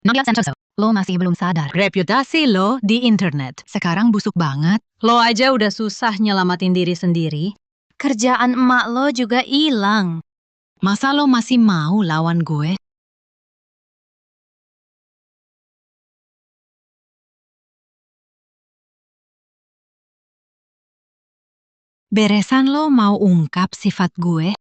[SPEAKER 2] Nadia Santoso, lo masih belum sadar. Reputasi lo di internet sekarang busuk banget. Lo aja udah susah nyelamatin diri sendiri. Kerjaan emak lo juga hilang. Masa lo masih mau lawan gue? Beresan lo mau ungkap sifat gue?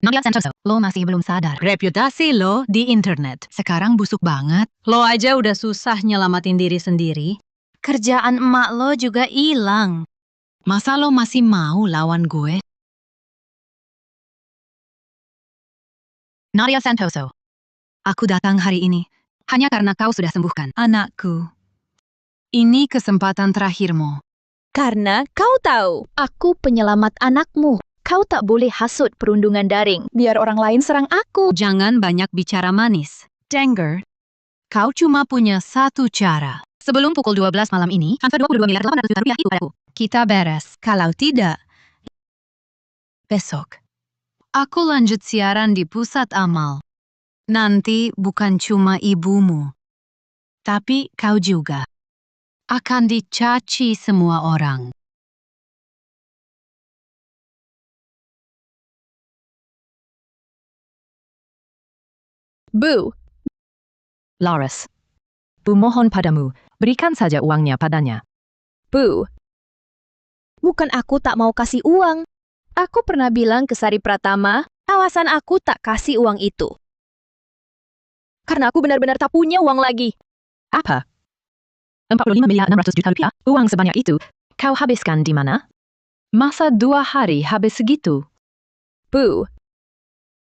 [SPEAKER 2] Nadia Santoso, lo masih belum sadar. Reputasi lo di internet sekarang busuk banget. Lo aja udah susah nyelamatin diri sendiri. Kerjaan emak lo juga hilang. Masa lo masih mau lawan gue? Nadia Santoso. Aku datang hari ini hanya karena kau sudah sembuhkan anakku. Ini kesempatan terakhirmu.
[SPEAKER 1] Karena kau tahu, aku penyelamat anakmu. Kau tak boleh hasut perundungan daring, biar orang lain serang aku.
[SPEAKER 2] Jangan banyak bicara manis. Denger, kau cuma punya satu cara. Sebelum pukul 12 malam ini, transfer 22 miliar 800 juta rupiah itu padaku. Kita beres. Kalau tidak, besok, aku lanjut siaran di pusat amal. Nanti bukan cuma ibumu, tapi kau juga akan dicaci semua orang.
[SPEAKER 1] Bu,
[SPEAKER 9] Laras. Bu mohon padamu, berikan saja uangnya padanya.
[SPEAKER 1] Bu. Bukan aku tak mau kasih uang. Aku pernah bilang ke Sari Pratama, alasan aku tak kasih uang itu. Karena aku benar-benar tak punya uang lagi.
[SPEAKER 9] Apa? 45 miliar 600 juta rupiah? Uang sebanyak itu, kau habiskan di mana? Masa 2 hari habis segitu?
[SPEAKER 1] Bu,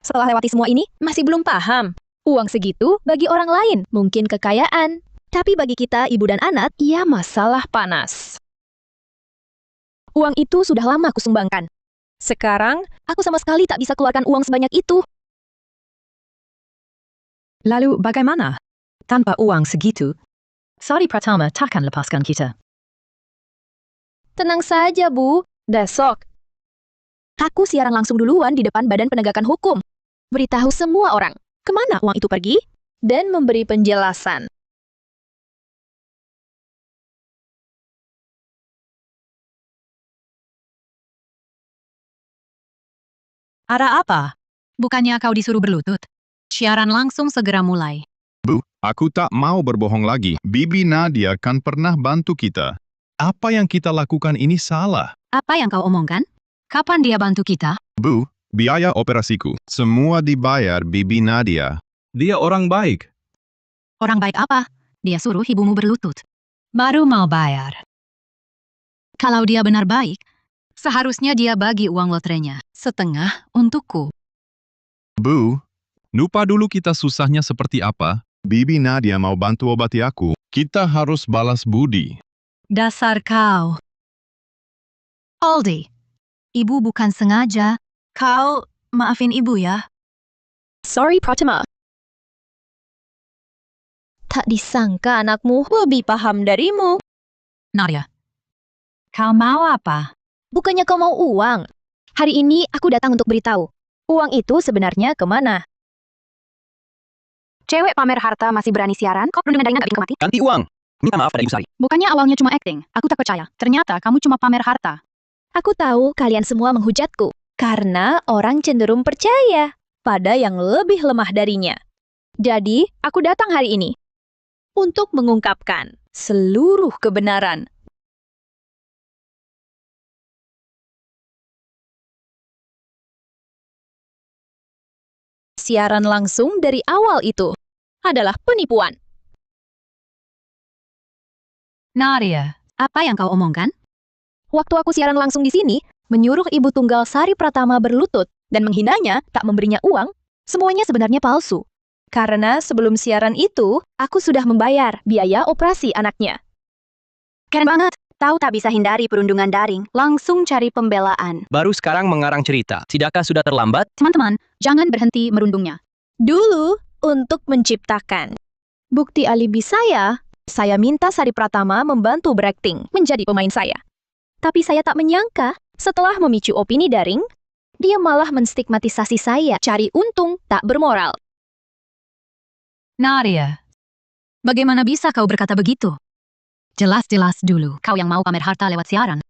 [SPEAKER 1] setelah lewati semua ini, masih belum paham. Uang segitu bagi orang lain mungkin kekayaan. Tapi bagi kita, ibu dan anak, ia masalah panas. Uang itu sudah lama kusumbangkan. Sekarang, aku sama sekali tak bisa keluarkan uang sebanyak itu.
[SPEAKER 9] Lalu bagaimana? Tanpa uang segitu, Sari Pratama takkan lepaskan kita.
[SPEAKER 1] Tenang saja, Bu. Besok, aku siaran langsung duluan di depan Badan Penegakan Hukum. Beritahu semua orang kemana uang itu pergi dan memberi penjelasan.
[SPEAKER 2] Ada apa? Bukannya kau disuruh berlutut? Siaran langsung segera mulai.
[SPEAKER 11] Bu, aku tak mau berbohong lagi. Bibi Nadia kan pernah bantu kita. Apa yang kita lakukan ini salah.
[SPEAKER 2] Apa yang kau omongkan? Kapan dia bantu kita?
[SPEAKER 11] Bu, biaya operasiku. Semua dibayar Bibi Nadia.
[SPEAKER 3] Dia orang baik.
[SPEAKER 2] Orang baik apa? Dia suruh ibumu berlutut. Baru mau bayar. Kalau dia benar baik, seharusnya dia bagi uang lotrenya. Setengah untukku.
[SPEAKER 11] Bu, lupa dulu kita susahnya seperti apa. Bibi Nadia mau bantu obati aku. Kita harus balas budi.
[SPEAKER 2] Dasar kau. Aldi, ibu bukan sengaja. Kau maafin ibu ya.
[SPEAKER 1] Sorry, Pratama. Tak disangka anakmu lebih paham darimu.
[SPEAKER 2] Nadia, kau mau apa?
[SPEAKER 1] Bukannya kau mau uang. Hari ini aku datang untuk beritahu. Uang itu sebenarnya kemana?
[SPEAKER 2] Cewek pamer harta masih berani siaran? Kau perundungan daringnya gak bikin mati?
[SPEAKER 3] Ganti uang. Minta maaf pada Ibu Sari.
[SPEAKER 2] Bukannya awalnya cuma acting. Aku tak percaya. Ternyata kamu cuma pamer harta.
[SPEAKER 1] Aku tahu kalian semua menghujatku. Karena orang cenderung percaya pada yang lebih lemah darinya. Jadi, aku datang hari ini untuk mengungkapkan seluruh kebenaran. Siaran langsung dari awal itu adalah penipuan.
[SPEAKER 2] Nadia, apa yang kau omongkan?
[SPEAKER 1] Waktu aku siaran langsung di sini, menyuruh ibu tunggal Sari Pratama berlutut dan menghinanya, tak memberinya uang, semuanya sebenarnya palsu. Karena sebelum siaran itu, aku sudah membayar biaya operasi anaknya.
[SPEAKER 2] Keren banget. Tahu tak bisa hindari perundungan daring, langsung cari pembelaan.
[SPEAKER 10] Baru sekarang mengarang cerita. Tidakkah sudah terlambat?
[SPEAKER 2] Teman-teman, jangan berhenti merundungnya.
[SPEAKER 1] Dulu, untuk menciptakan bukti alibi saya minta Sari Pratama membantu berakting menjadi pemain saya. Tapi saya tak menyangka, setelah memicu opini daring, dia malah menstigmatisasi saya cari untung tak bermoral.
[SPEAKER 2] Nadia, bagaimana bisa kau berkata begitu? Jelas-jelas dulu kau yang mau pamer harta lewat siaran.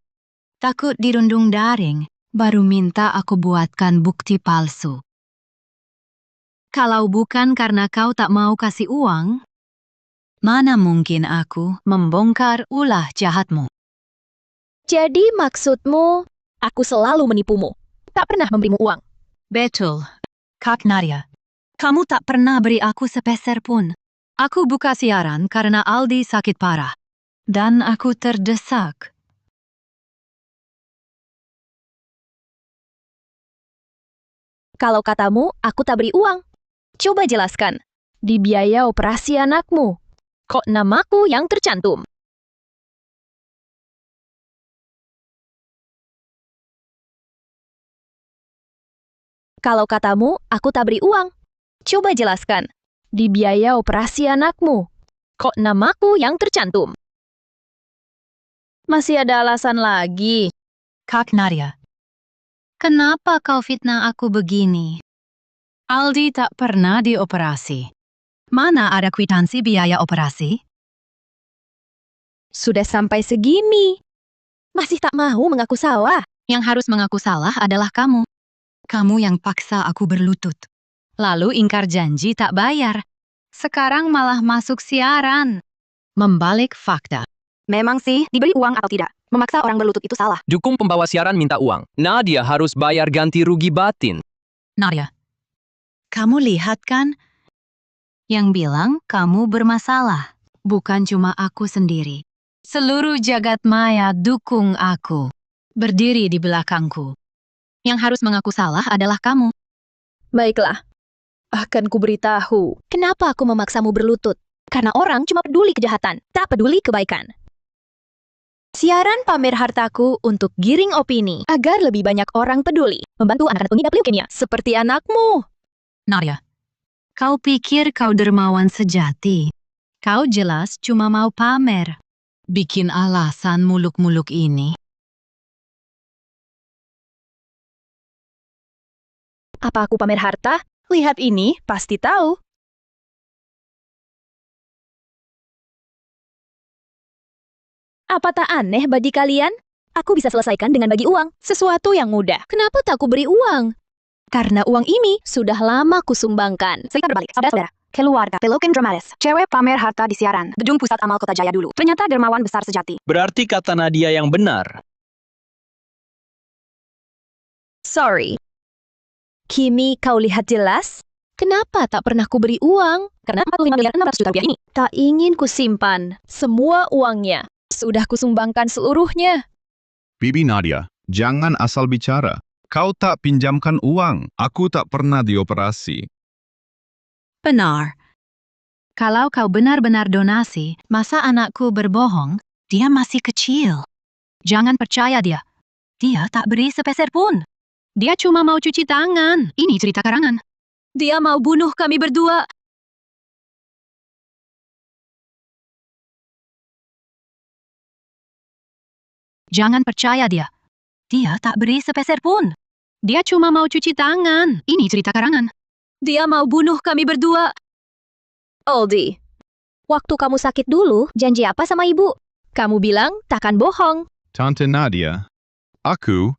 [SPEAKER 2] Takut dirundung daring, baru minta aku buatkan bukti palsu. Kalau bukan karena kau tak mau kasih uang, mana mungkin aku membongkar ulah jahatmu.
[SPEAKER 1] Jadi maksudmu, aku selalu menipumu, tak pernah memberimu uang.
[SPEAKER 2] Betul, Kak Nadia. Kamu tak pernah beri aku sepeser pun. Aku buka siaran karena Aldi sakit parah. Dan aku terdesak.
[SPEAKER 1] Kalau katamu, aku tak beri uang. Coba jelaskan. Di biaya operasi anakmu. Kok namaku yang tercantum? Kalau katamu, aku tak beri uang. Coba jelaskan. Di biaya operasi anakmu. Kok namaku yang tercantum? Masih ada alasan lagi.
[SPEAKER 5] Kak Nadia.
[SPEAKER 2] Kenapa kau fitnah aku begini? Aldi tak pernah dioperasi. Mana ada kwitansi biaya operasi?
[SPEAKER 1] Sudah sampai segini. Masih tak mau mengaku salah.
[SPEAKER 2] Yang harus mengaku salah adalah kamu. Kamu yang paksa aku berlutut. Lalu ingkar janji tak bayar. Sekarang malah masuk siaran. Membalik fakta.
[SPEAKER 1] Memang sih, diberi uang atau tidak. Memaksa orang berlutut itu salah.
[SPEAKER 10] Dukung pembawa siaran minta uang. Nadia harus bayar ganti rugi batin.
[SPEAKER 2] Nadia, kamu lihat kan? Yang bilang kamu bermasalah. Bukan cuma aku sendiri. Seluruh jagat maya dukung aku. Berdiri di belakangku. Yang harus mengaku salah adalah kamu.
[SPEAKER 1] Baiklah. Akan kuberitahu. Kenapa aku memaksamu berlutut? Karena orang cuma peduli kejahatan, tak peduli kebaikan. Siaran pamer hartaku untuk giring opini agar lebih banyak orang peduli. Membantu anak-anak pengidap leukemia seperti anakmu.
[SPEAKER 2] Nadia, kau pikir kau dermawan sejati. Kau jelas cuma mau pamer. Bikin alasan muluk-muluk ini.
[SPEAKER 1] Apa aku pamer harta? Lihat ini, pasti tahu. Apa tak aneh bagi kalian? Aku bisa selesaikan dengan bagi uang. Sesuatu yang mudah. Kenapa tak aku beri uang? Karena uang ini sudah lama kusumbangkan. Cerita berbalik, saudara-saudara. Keluarga Pelokin Dramatis. Cewek pamer harta di siaran. Gedung Pusat Amal Kota Jaya dulu. Ternyata dermawan besar sejati.
[SPEAKER 10] Berarti kata Nadia yang benar.
[SPEAKER 1] Sorry. Kimi, kau lihat jelas? Kenapa tak pernah kuberi uang? Karena 45.600 juta rupiah ini. Tak ingin kusimpan semua uangnya. Sudah kusumbangkan seluruhnya.
[SPEAKER 11] Bibi Nadia, jangan asal bicara. Kau tak pinjamkan uang. Aku tak pernah dioperasi.
[SPEAKER 2] Benar. Kalau kau benar-benar donasi, masa anakku berbohong? Dia masih kecil. Jangan percaya dia. Dia tak beri sepeser pun. Dia cuma mau cuci tangan. Ini cerita karangan.
[SPEAKER 1] Dia mau bunuh kami berdua.
[SPEAKER 2] Jangan percaya dia. Dia tak beri sepeser pun. Dia cuma mau cuci tangan. Ini cerita karangan.
[SPEAKER 1] Dia mau bunuh kami berdua. Aldi, waktu kamu sakit dulu, janji apa sama ibu? Kamu bilang takkan bohong.
[SPEAKER 11] Tante Nadia, aku...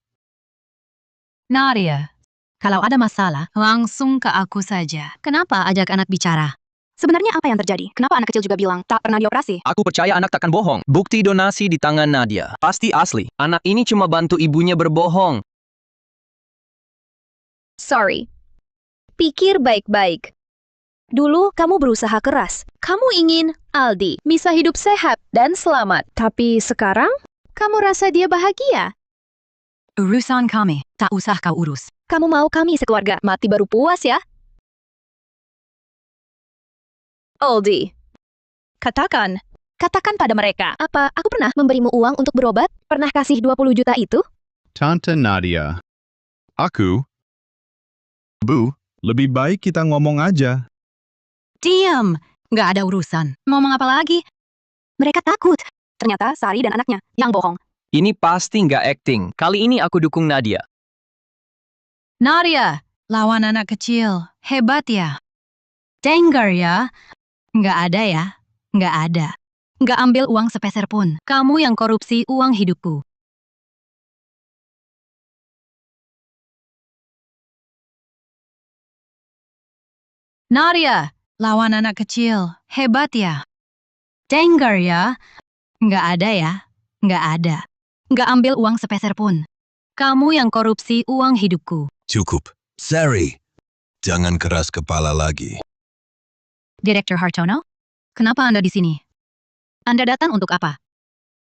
[SPEAKER 2] Nadia, kalau ada masalah, langsung ke aku saja. Kenapa ajak anak bicara?
[SPEAKER 1] Sebenarnya apa yang terjadi? Kenapa anak kecil juga bilang tak pernah dioperasi?
[SPEAKER 10] Aku percaya anak takkan bohong. Bukti donasi di tangan Nadia. Pasti asli. Anak ini cuma bantu ibunya berbohong.
[SPEAKER 1] Sorry. Pikir baik-baik. Dulu kamu berusaha keras. Kamu ingin Aldi bisa hidup sehat dan selamat. Tapi sekarang, kamu rasa dia bahagia?
[SPEAKER 2] Urusan kami, tak usah kau urus.
[SPEAKER 1] Kamu mau kami sekeluarga mati baru puas ya? Aldi, katakan pada mereka. Apa aku pernah memberimu uang untuk berobat? Pernah kasih 20 juta itu?
[SPEAKER 11] Tante Nadia, aku... Bu, lebih baik kita ngomong aja.
[SPEAKER 2] Diam! Nggak ada urusan. Ngomong apa lagi?
[SPEAKER 1] Mereka takut. Ternyata Sari dan anaknya yang bohong.
[SPEAKER 10] Ini pasti nggak acting. Kali ini aku dukung Nadia.
[SPEAKER 2] Nadia, lawan anak kecil. Hebat ya. Dengar ya. Nggak ada ya. Nggak ada. Nggak ambil uang sepeser pun. Kamu yang korupsi uang hidupku. Nadia, lawan anak kecil. Hebat ya. Dengar ya. Nggak ada ya. Nggak ada. Nggak ambil uang sepeser pun. Kamu yang korupsi uang hidupku.
[SPEAKER 12] Cukup. Sari, jangan keras kepala lagi.
[SPEAKER 2] Direktur Hartono, kenapa Anda di sini? Anda datang untuk apa?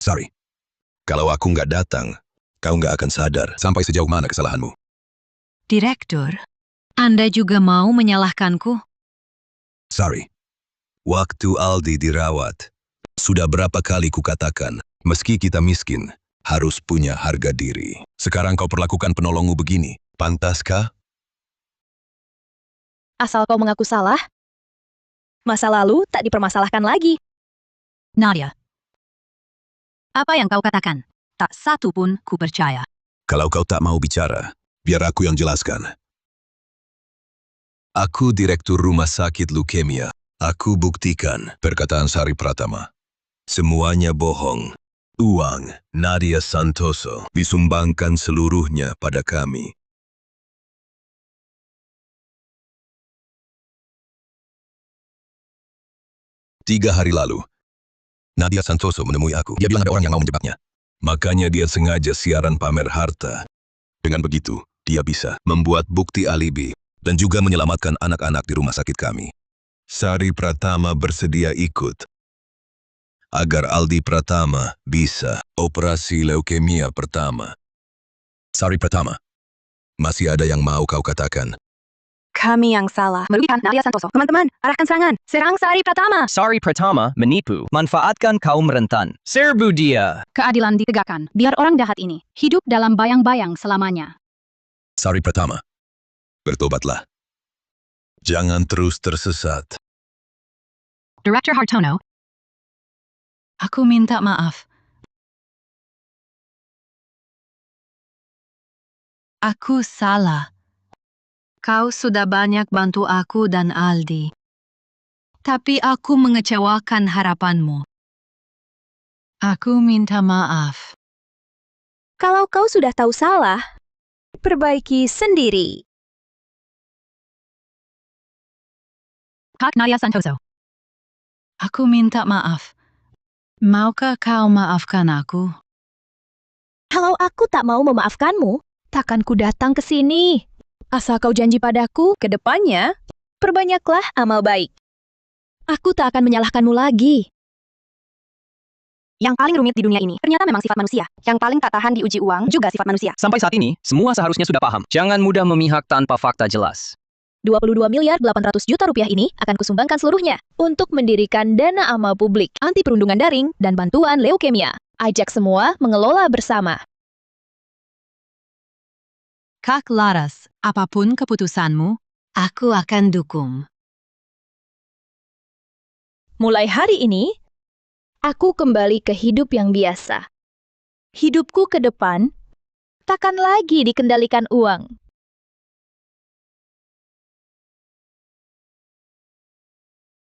[SPEAKER 12] Sari, kalau aku nggak datang, kau nggak akan sadar sampai sejauh mana kesalahanmu.
[SPEAKER 2] Direktur, Anda juga mau menyalahkanku?
[SPEAKER 12] Sorry. Waktu Aldi dirawat, sudah berapa kali kukatakan, meski kita miskin, harus punya harga diri. Sekarang kau perlakukan penolongmu begini, pantaskah?
[SPEAKER 1] Asal kau mengaku salah, masa lalu tak dipermasalahkan lagi.
[SPEAKER 2] Nadia. Apa yang kau katakan? Tak satu pun ku percaya.
[SPEAKER 12] Kalau kau tak mau bicara, biar aku yang jelaskan. Aku direktur rumah sakit leukemia. Aku buktikan perkataan Sari Pratama. Semuanya bohong. Uang Nadia Santoso disumbangkan seluruhnya pada kami. Tiga hari lalu, Nadia Santoso menemui aku. Dia bilang ada orang yang mau menjebaknya. Makanya dia sengaja siaran pamer harta. Dengan begitu, dia bisa membuat bukti alibi dan juga menyelamatkan anak-anak di rumah sakit kami. Sari Pratama bersedia ikut agar Aldi Pratama bisa operasi leukemia pertama. Sari Pratama, masih ada yang mau kau katakan?
[SPEAKER 1] Kami yang salah. Merugikan Nadia Santoso. Teman-teman, arahkan serangan. Serang Sari Pratama.
[SPEAKER 10] Sari Pratama menipu, manfaatkan kaum rentan. Serbu dia.
[SPEAKER 5] Keadilan ditegakkan. Biar orang jahat ini hidup dalam bayang-bayang selamanya.
[SPEAKER 12] Sari Pratama, bertobatlah. Jangan terus tersesat.
[SPEAKER 2] Director Hartono.
[SPEAKER 5] Aku minta maaf. Aku salah. Kau sudah banyak bantu aku dan Aldi. Tapi aku mengecewakan harapanmu. Aku minta maaf.
[SPEAKER 1] Kalau kau sudah tahu salah, perbaiki sendiri.
[SPEAKER 2] Kak Nadia Santoso.
[SPEAKER 5] Aku minta maaf. Maukah kau maafkan aku?
[SPEAKER 1] Kalau aku tak mau memaafkanmu, takkan ku datang ke sini. Asal kau janji padaku, ke depannya, perbanyaklah amal baik. Aku tak akan menyalahkanmu lagi.
[SPEAKER 8] Yang paling rumit di dunia ini ternyata memang sifat manusia. Yang paling tak tahan diuji uang juga sifat manusia.
[SPEAKER 10] Sampai saat ini, semua seharusnya sudah paham. Jangan mudah memihak tanpa fakta jelas.
[SPEAKER 1] 22,8 miliar rupiah ini akan kusumbangkan seluruhnya untuk mendirikan dana amal publik, anti perundungan daring, dan bantuan leukemia. Ajak semua mengelola bersama.
[SPEAKER 5] Kak Laras, apapun keputusanmu, aku akan dukung.
[SPEAKER 1] Mulai hari ini, aku kembali ke hidup yang biasa. Hidupku ke depan takkan lagi dikendalikan uang.